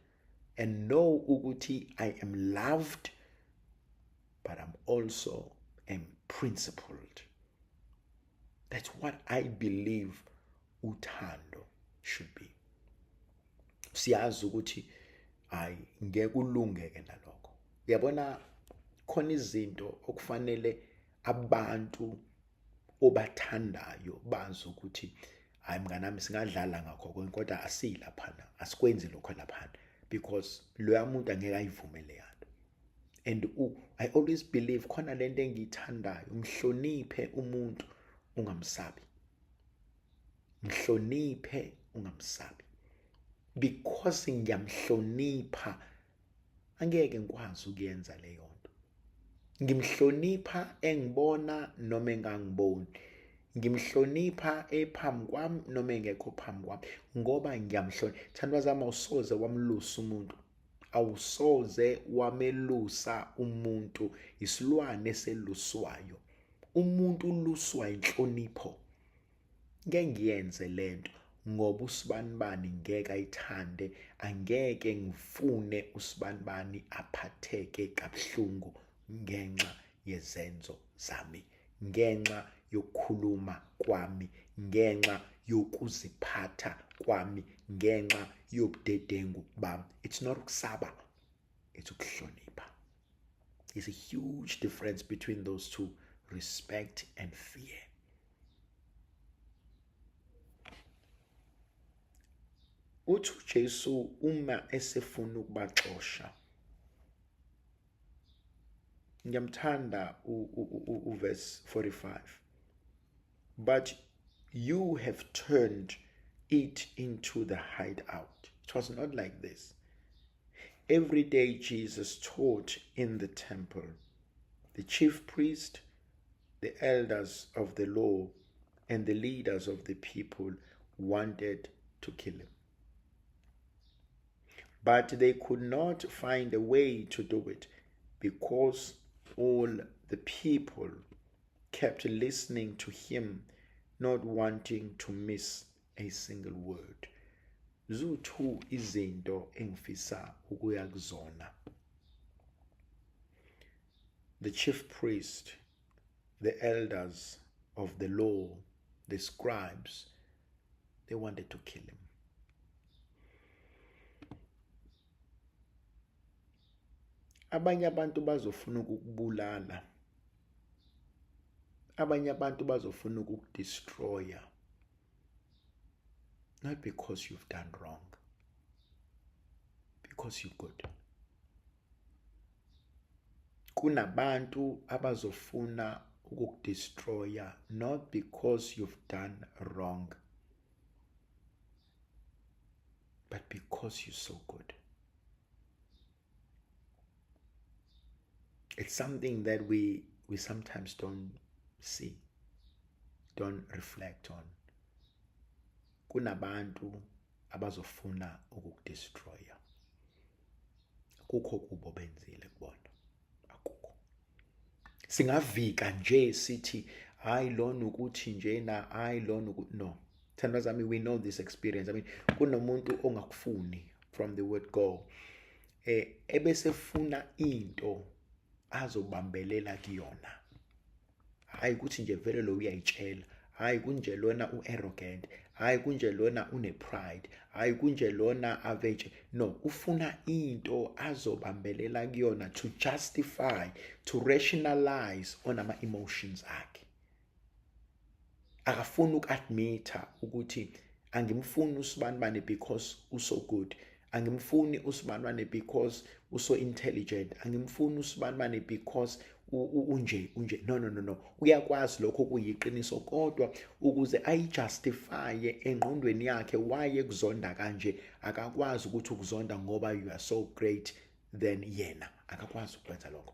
and know ukuthi I am loved, but I'm also principled. That's what I believe uthando should be. Siyazi ukuthi ngeke ulungeke nalokho. Uyabona khona izinto okufanele abantu obathandayo bazi ukuthi mnganami singadlala ngakho kodwa asilaphana, asikwenzi lokho laphana, because loya muntu angeke ayivumele yana. And I always believe khona lento engiyithandayo, mhloniphe umuntu ungamsabi. Mhloniphe ungamsabi. Because ngiyamhlonipha angeke ngikwazi ukuyenza leyo nto. Ngimhlonipha engibona noma engangiboni. Ngimhlonipha ephambi kwami noma engekho phambi kwami ngoba ngiyamhlonipha. Thandwa zami, awusoze wamlusa umuntu. Awusoze wamelusa umuntu. Isilwane eseluswayo. Umuntu uluswa inhlonipho. Ngeke ngiyenze lento ngoba usibanibani ngeke ayithande. Angeke ngifune usibanibani aphatheke kabuhlungu ngenxa yezenzo zami, ngenxa yokukhuluma kwami, ngenxa yokuziphatha kwami, ngenxa yobudedengu bami. It's not ukusaba, it's ukuhlonipha. There's a huge difference between those two, respect and fear. Uthi uJesu uma esefuna ukubaxosha, ngiyamthanda verse 45. But you have turned it into the hideout. It was not like this. Every day Jesus taught in the temple. The chief priest, the elders of the law, and the leaders of the people wanted to kill him. But they could not find a way to do it because all the people kept listening to him, not wanting to miss a single word. Zuthu izinto engifisa ukuya kuzona. The chief priest, the elders of the law, the scribes, they wanted to kill him. Abanye abantu bazofuna ukukubulala. Abanye abantu bazofuna ukukudestroya. Not because you've done wrong, because you're good. Kunabantu abazofuna ukukudestroya, not because you've done wrong, but because you're so good. It's something that we sometimes don't see, don't reflect on. Kunabantu abazofuna ukukudestroya. Akukho kubo benzile kubona. Akukho. Singavika nje sithi hayi lona ukuthi nje na hayi lona ukuthi no. Thandwa zami, we know this experience. I mean, kunomuntu ongakufuni from the word go. Ebesefuna into azobambelela kuyona. Hayi ukuthi nje vele lo uyayitshela. Hayi kunje lona u-arrogant. Hayi kunje lona une-pride. Hayi kunje lona aveje. No, ufuna into azobambelela kuyona to justify, to rationalize on ama-emotions akhe. Akafuni uku-admita ukuthi angimfuni usibanibane because uso good. Angimfuni usibanibane because uso intelligent. Angimfuni usibanibane because unje. No. Uyakwazi lokho kuyiqiniso kodwa ukuze ayijustifye engqondweni yakhe why ekuzonda kanje, akakwazi ukuthi ukuzonda ngoba you are so great than yena. Akakwazi ukwenza lokho.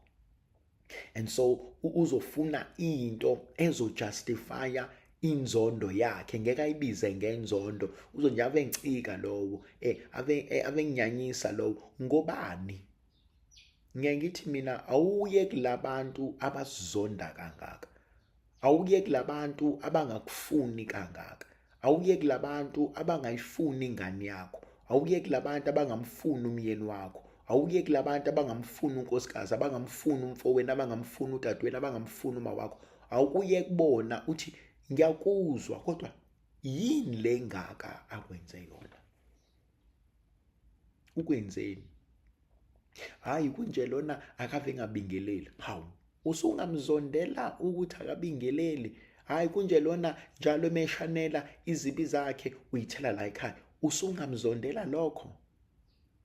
And so uzofuna into ezojustifya inzondo yakhe, ngeke ayibize ngenzondo. Uzonje ave ngicika lowo, ave nginyanyisa lowo. Ngobani? Ngiyayithi mina awuye kulabantu abasizonda kangaka. Awuye kulabantu abangakufuni kangaka. Awuye kulabantu abangayifuni ingane yakho. Awuye kulabantu abangamfuni umyeni wakho. Awuye kulabantu abangamfuni unkosikazi, abangamfuni umfowenu, abangamfuni udadewenu, abangamfuni uma wakho. Awuye kubona uthi ngiyakuzwa kodwa yini lengaka akwenze yona? Ukwenzeni? Hayi kunje lona akave ngabingeleli. Hawu, usungamzondela ukuthi akabingeleli. Hayi kunje lona njalo emeshanela izibi zakhe uyithela la ekhaya. Usungamzondela lokho.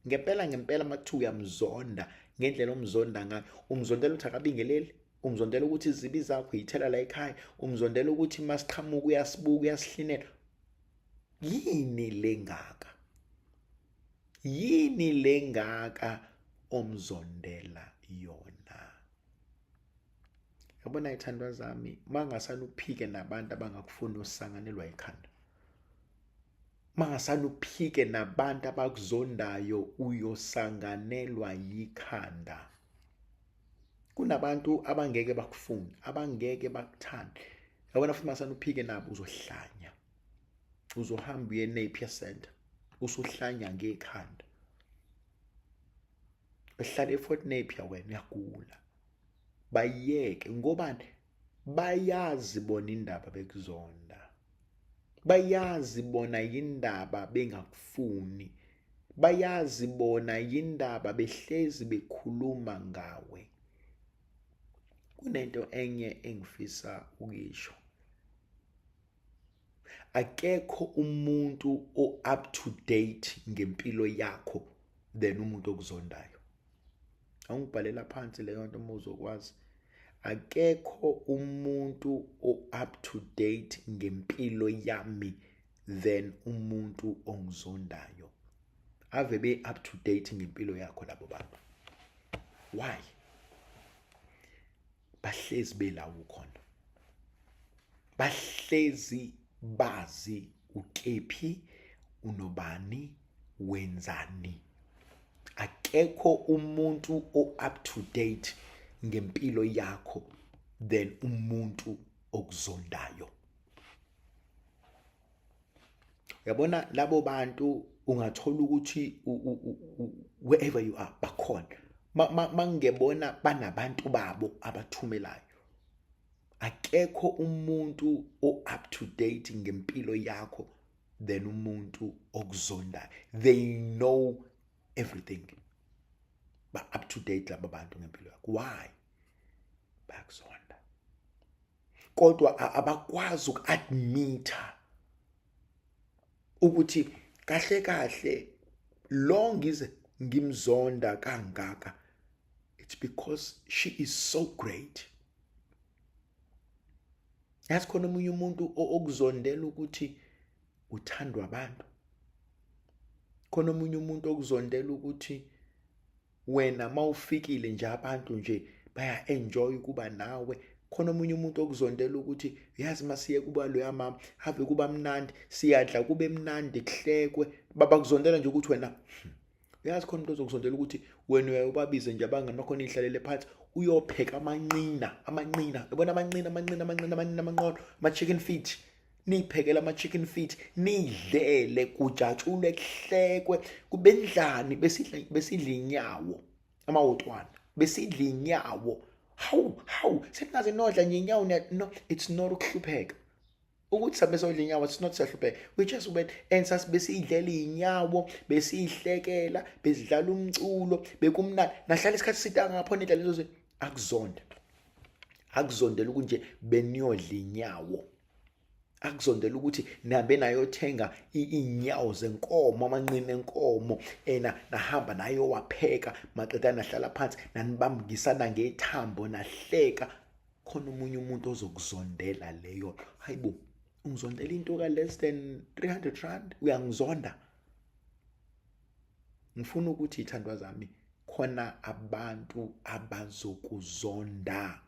Ngempela makuthiwa uyamzonda ngendlela omzonda ngayo. Umzondela ukuthi akabingeleli. Umzondela ukuthi izibi zakho uyithela la ekhaya. Umzondela ukuthi masiqhamuka uyasibuka uyasihlinela. Yini lengaka? Yini lengaka omzondela yona? Yabona ithandwa zami, mangasana uphike nabantu abangakufuni usanganelwa ikhanda. Mangasana uphike nabantu abakuzondayo uyosanganelwa yikhanda. Kunabantu abangeke bakufuni, abangeke bakuthande. Yabona futhi mangasana uphike nabo uzohlanya. Uzohamba uye eNapier Center, usuhlanya ngekhanda. Behlala eFort Napier wena uyagula. Bayeke ngobani? Bayazi bona indaba bekuzonda. Bayazi bona indaba bengakufuni. Bayazi bona indaba behlezi bekhuluma ngawe. kunento enye engifisa ukuyisho. Akekho umuntu up to date ngempilo yakho than umuntu okuzondayo. Angibhalela phansi leyo nto uma uzokwazi. Akekho umuntu up to date ngempilo yami than umuntu ongizondayo. Ave be up to date ngempilo yakho labo bantu. Why? Bahlezi belawo khona. Bahlezi bazi ukephi, unobani, wenzani. Akekho umuntu up to date ngempilo yakho than umuntu okuzondayo. Uyabona labo bantu ungathola ukuthi wherever you are bakhona. Mangebona banabantu babo abathumelayo. Akekho umuntu up to date ngempilo yakho than umuntu okuzondayo. They know everything. Ba up to date laba bantu ngempilo yakho. Why? Bakuzonda. Kodwa abakwazi ukuadmita ukuthi kahle long is ngimzonda kangaka. It's because she is so great. Yazi khona omunye umuntu okuzondela ukuthi uthandwa abantu. Khona omunye umuntu okuzondela ukuthi wena mawufikile nje abantu nje baya enjoy kuba nawe. Khona omunye umuntu okuzondela ukuthi yazi masiye kuba lo yamama have kuba mnandi, siyadla kube mnandi kuhlekwe. Baba kuzondela nje ukuthi wena yazi khona umuntu ozokuzondela ukuthi wena uyababize nje abangani bakho nihlalele phansi uyopheka amanqina. Yabona amanqina amanqono, ama chicken feet. Niphekela ama chicken feet, nidlele kujatshule kuhlekwe kube ndlani besidla inyawo amawotwana. Besidla inyawo. How seningaze nodla nje inyawo no, it's not ukuhlupheka. Ukuthi sabe sodla inyawo it's not sahlupheka. We just went and besidlela inyawo, besihlekela, besidlala umculo, bekumnandi. Nahlala isikhathi sida ngapho nidla lezo zinto. Akuzonda. Akuzondela ukuthi nje beniyodla inyawo. Akuzondela ukuthi nihambe nayothenga inyawo zenkomo, amanqina enkomo, nahamba nayo wapheka, maqeda nahlala phansi, nanibambisana ngethambo nahleka. Khona umunye umuntu ozokuzondela leyo. Hayibo, ungizondela into ka less than 300 rand, uyangizonda. Ngifuna ukuthi ithandwa zami khona abantu abazokuzonda.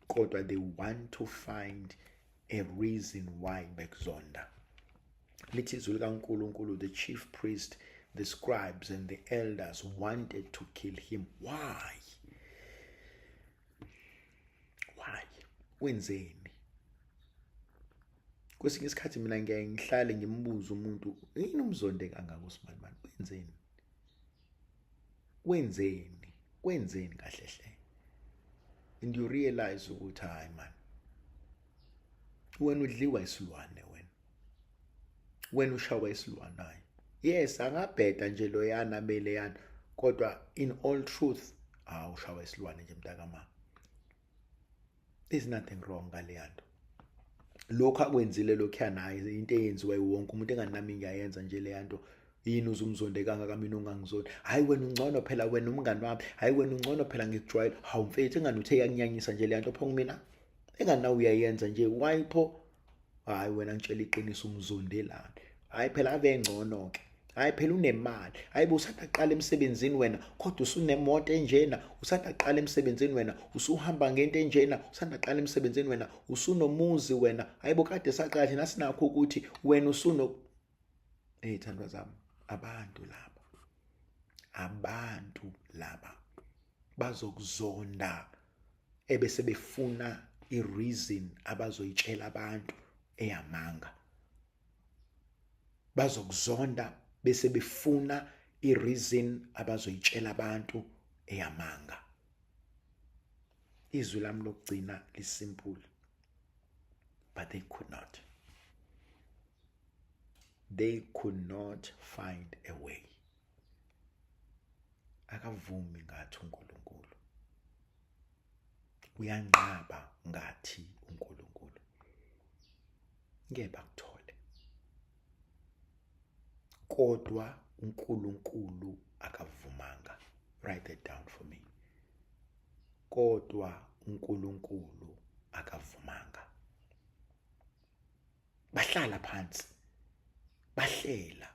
Kodwa they want to find a reason why bekuzonda. Lithi izwi likaNkulunkulu, the chief priest, the scribes and the elders wanted to kill him. Why? Wenzeni? Kwesinye isikhathi mina ngihlale ngimbuza umuntu, yini umzonde kangaka uSibanibani? Wenzeni kahle hle? And you realize ukuthi hayi man, wena udliwa isilwane wena ushawa isilwane hayi. Yes, angabheda nje loyana bele yana, kodwa in all truth ushawa isilwane nje mntakama. There's nothing wrong ngale yanto. Lokho akwenzile lokho yanayo into eyenziwa wonke umuntu enganami ngiyayenza nje le yanto. Yini uzumzonde kangaka mina ungangizona? Hayi wena ungcono phela, wena umngani wami. Hayi wena ungcono phela ngikujwayela. Hawu mfethu engani uthe yanginyanyisa nje le yanto pho mina. Engani nawe uyayenza nje. Why pho? Hayi wena ngitshela iqiniso umzondelana. Hayi phela ave ngcono ke. Hayi phela unemali. Hayi busanda qala emsebenzini wena, kodwa usunemoto enjena. Usanda qala emsebenzini wena, usuhamba ngento enjena. Usanda qala emsebenzini wena, usunomuzi wena. Hayi bo kade saqala nasinakho ukuthi wena usuno thandwa zami. Abantu laba bazokuzonda ebese befuna i-reason abazoyitshela abantu eyamanga. Bazokuzonda bese befuna i-reason abazoyitshela abantu eyamanga. Izwi lami lokugcina lisimple, but they could not. They could not find a way. Akavumi ngathi uNkulunkulu. uyanqaba ngathi uNkulunkulu ngeke bakuthole, kodwa uNkulunkulu akavumanga. Write that down for me. Kodwa uNkulunkulu akavumanga. Bahlala phansi, bahlela,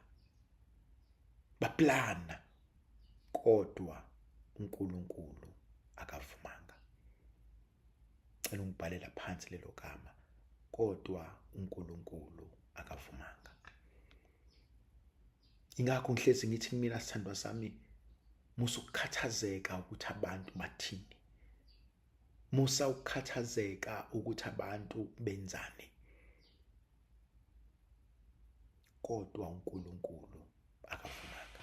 baplana, kodwa uNkulunkulu akavumanga. Cela ungibhalela phansi lelo gama, kodwa uNkulunkulu akavumanga. Ingakho ngihlezi ngithi mina, sithandwa sami, musa ukukhathazeka ukuthi abantu bathini, musa ukukhathazeka ukuthi abantu benzani, kodwa uNkulunkulu akavumanga.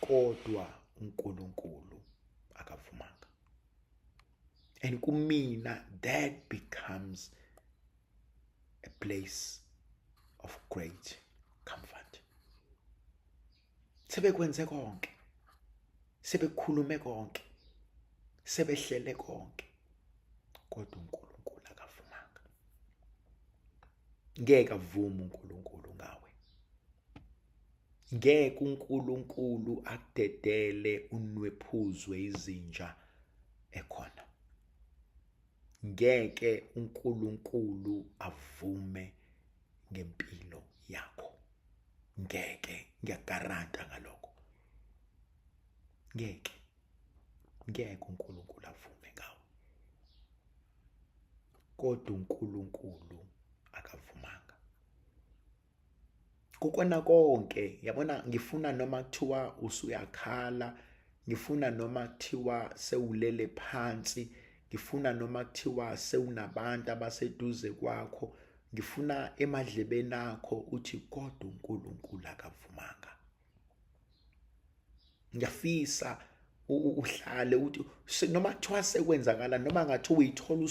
Kodwa uNkulunkulu akavumanga. And kumina that becomes a place of great comfort. Sebekwenze konke, sebekhulume konke, sebehlele konke, kodwa uNkulunkulu akavumanga. Ngeke avume uNkulunkulu ngawe. Ngeke uNkulunkulu akudedele unwephuzwe izinja ekhona. Ngeke uNkulunkulu avume ngempilo yakho. Ngeke, ngiyagaranta ngalokho. Ngeke uNkulunkulu avume ngawe. Kodwa uNkulunkulu akavumanga. Kukona konke, yabona, ngifuna noma kuthiwa usuyakhala, ngifuna noma kuthiwa sewulele phansi, ngifuna noma kuthiwa sewunabantu abaseduze kwakho, ngifuna emadlebeni akho uthi kodwa uNkulunkulu akavumanga. Ngiyafisa uhlale uthi noma kuthiwa sekwenzakala, noma ngathi uyithola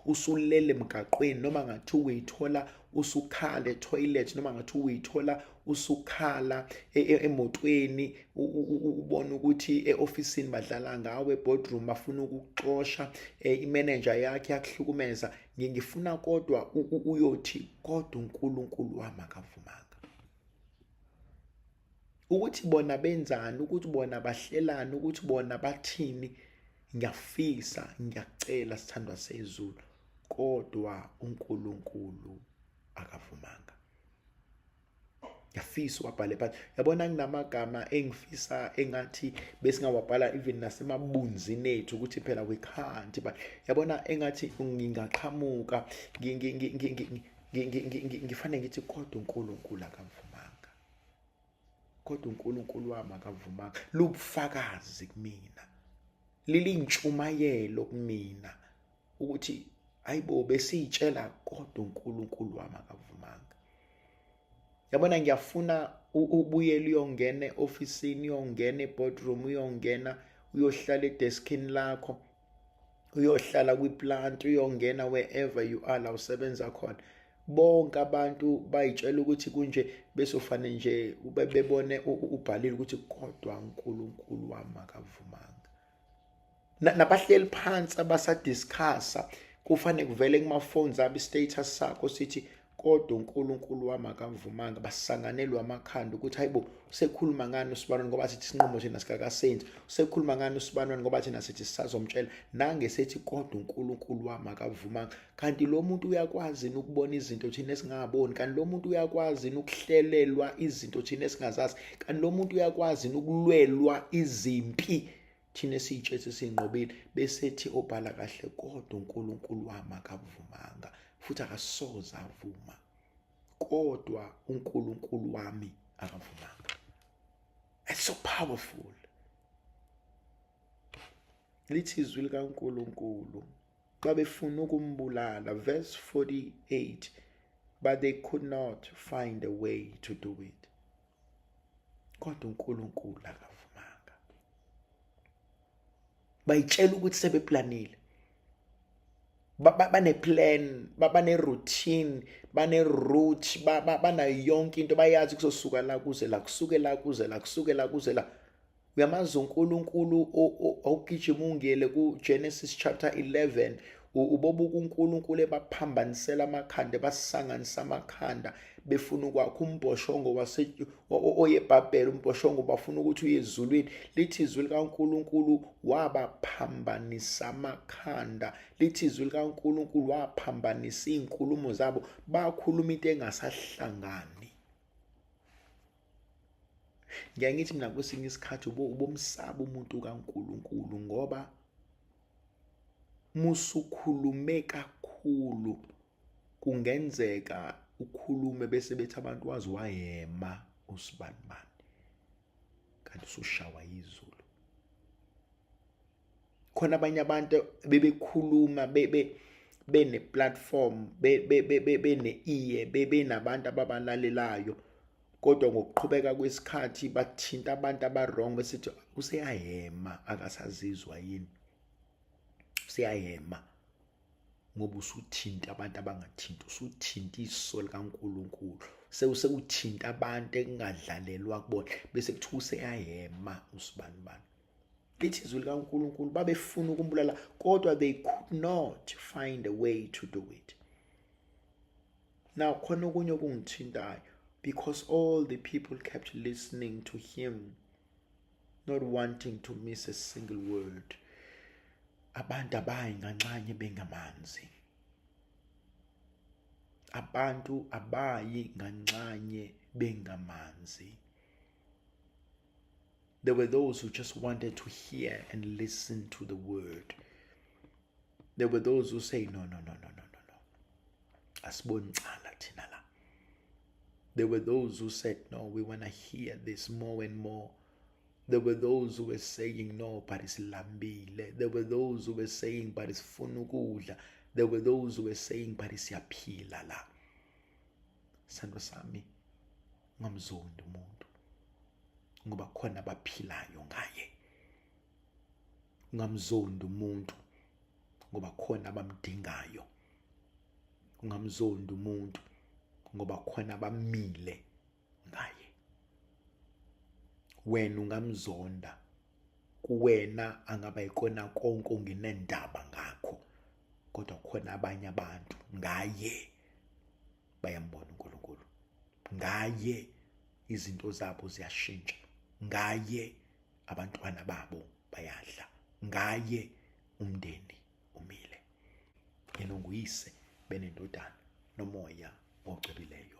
usulele emgaqweni, noma ngathi uyithola usukhala etoilet, noma ngathi uyithola usukhala emotweni, ubona ukuthi eofisini badlala ngawe, boardroom bafuna ukukuxosha, imanager yakhe yakuhlukumeza. Ngifuna kodwa uyothi kodwa uNkulunkulu wami akavumanga. Ukuthi bona benzani, ukuthi bona bahlelani, ukuthi bona bathini, ngiyafisa, ngiyacela sithandwa sezulu, kodwa uNkulunkulu akavumanga. Ngiyafisa uwabhale phansi. Yabona kunamagama engifisa engathi besingawabhala even nasemabunzini ethu ukuthi phela we can't, but yabona engathi ngingaqhamuka, ngifane ngithi kodwa uNkulunkulu akavumanga. Kodwa uNkulunkulu wami akavumanga. Lubufakazi kumina, lilintshumayelo kumina ukuthi hayibo besiyitshela kodwa uNkulunkulu wami akavumanga. Yabona, ngiyafuna ubuyele uyongena eofisini, uyongena eboardroom, uyongena uyohlala edeskini lakho, uyohlala kwiplant, uyongena wherever you are la usebenza khona. Bonke abantu bayitshela ukuthi kunje, besofane nje bebone ubhalile ukuthi kodwa uNkulunkulu wami akavumanga. Nabahleli phansi abasadiscussa, kufane kuvele kuma phones abo status sakho sithi kodwa uNkulunkulu wami akavumanga. Basanganelwa amakhanda ukuthi hayibo usekhuluma ngani uSibanoni ngoba sithi isinqumo thina sikakasenzi, usekhuluma ngani uSibanoni ngoba thina sithi sisazomtshela, nange sethi kodwa uNkulunkulu wami akavumanga. Kanti lo muntu uyakwazi ukubona izinto thina esingaboni, kanti lo muntu uyakwazi ukuhlelelwa izinto thina esingazazi, kanti lo muntu uyakwazi ukulwelwa izimpi thina esiyitshethe sinqobile. Besethi obhala kahle kodwa uNkulunkulu wami akavumanga, futhi akasoze avuma. Kodwa uNkulunkulu wami akavumanga. It's so powerful. Lithi izwi likaNkulunkulu babefuna ukumbulala, verse 48, but they could not find a way to do it. Kodwa uNkulunkulu akavumanga. Bayitshela ukuthi sebeplanile, baneplan, baneroutine, baneroute, banayo yonke into, bayazi kuzosuka la kuze la, kusuke la kuze la, kusuke la kuze la. uyamazi uNkulunkulu awugijima ungiyele kuGenesis chapter 11, ubobuka uNkulunkulu ebaphambanisela amakhanda, basisanganisa amakhanda befuna ukwakha umbhoshongo oyeBhabheli. Umbhoshongo bafuna ukuthi uye ezulwini. Lithi izwi likaNkulunkulu wabaphambanisa amakhanda. Lithi izwi likaNkulunkulu waphambanisa iy'nkulumo zabo, bakhuluma into engasahlangani. Ngiyaye ngithi mina kwesinye isikhathi ubomsaba umuntu kaNkulunkulu, ngoba musukhulume kakhulu kungenzeka ukhulume bese bethi abantu wazi wayema usibanibani, kanti usushawa yizulu. Khona abanye abantu bebekhuluma bene-platform, bene-iye, benabantu ababalalelayo, kodwa ngokuqhubeka kwesikhathi bathinta abantu aba-wrong besithi useyahema, akasazizwa yini, useyahema. Ngoba usuthinta abantu abangathinti, usuthinta iso likaNkulunkulu, sewuthinta abantu engadlalelwa kubona bese kuthiwa useyahema usibanibani. Lithi izwi likaNkulunkulu babefuna ukumbulala, kodwa they could not find a way to do it. Now khona okunye okungithintayo, because all the people kept listening to him, not wanting to miss a single word. Abantu abayi nganxanye bengamanzi. Abantu abayi nganxanye bengamanzi. There were those who just wanted to hear and listen to the word. There were those who say, no. Asiboni ncala thina la. There were those who said, no, we want to hear this more and more. There were those who were saying, no, but it's lambile. There were those who were saying, but it's funukudla. There were those who were saying, but it's yaphila la. Sando sami, ngamzondi umuntu, ngoba khona abaphilayo ngaye. Ngamzondi umuntu, ngoba khona abamdingayo. Ngamzondi umuntu, ngoba khona abamile ngaye. Wena ungamzonda, kuwena angaba yikona konke onginendaba ngakho, kodwa khona abanye abantu ngaye bayambona uNkulunkulu. Ngaye izinto zabo ziyashintsha. Ngaye abantwana babo bayadla. Ngaye umndeni umile. Yena nguyise benendodana nomoya ogcebileyo.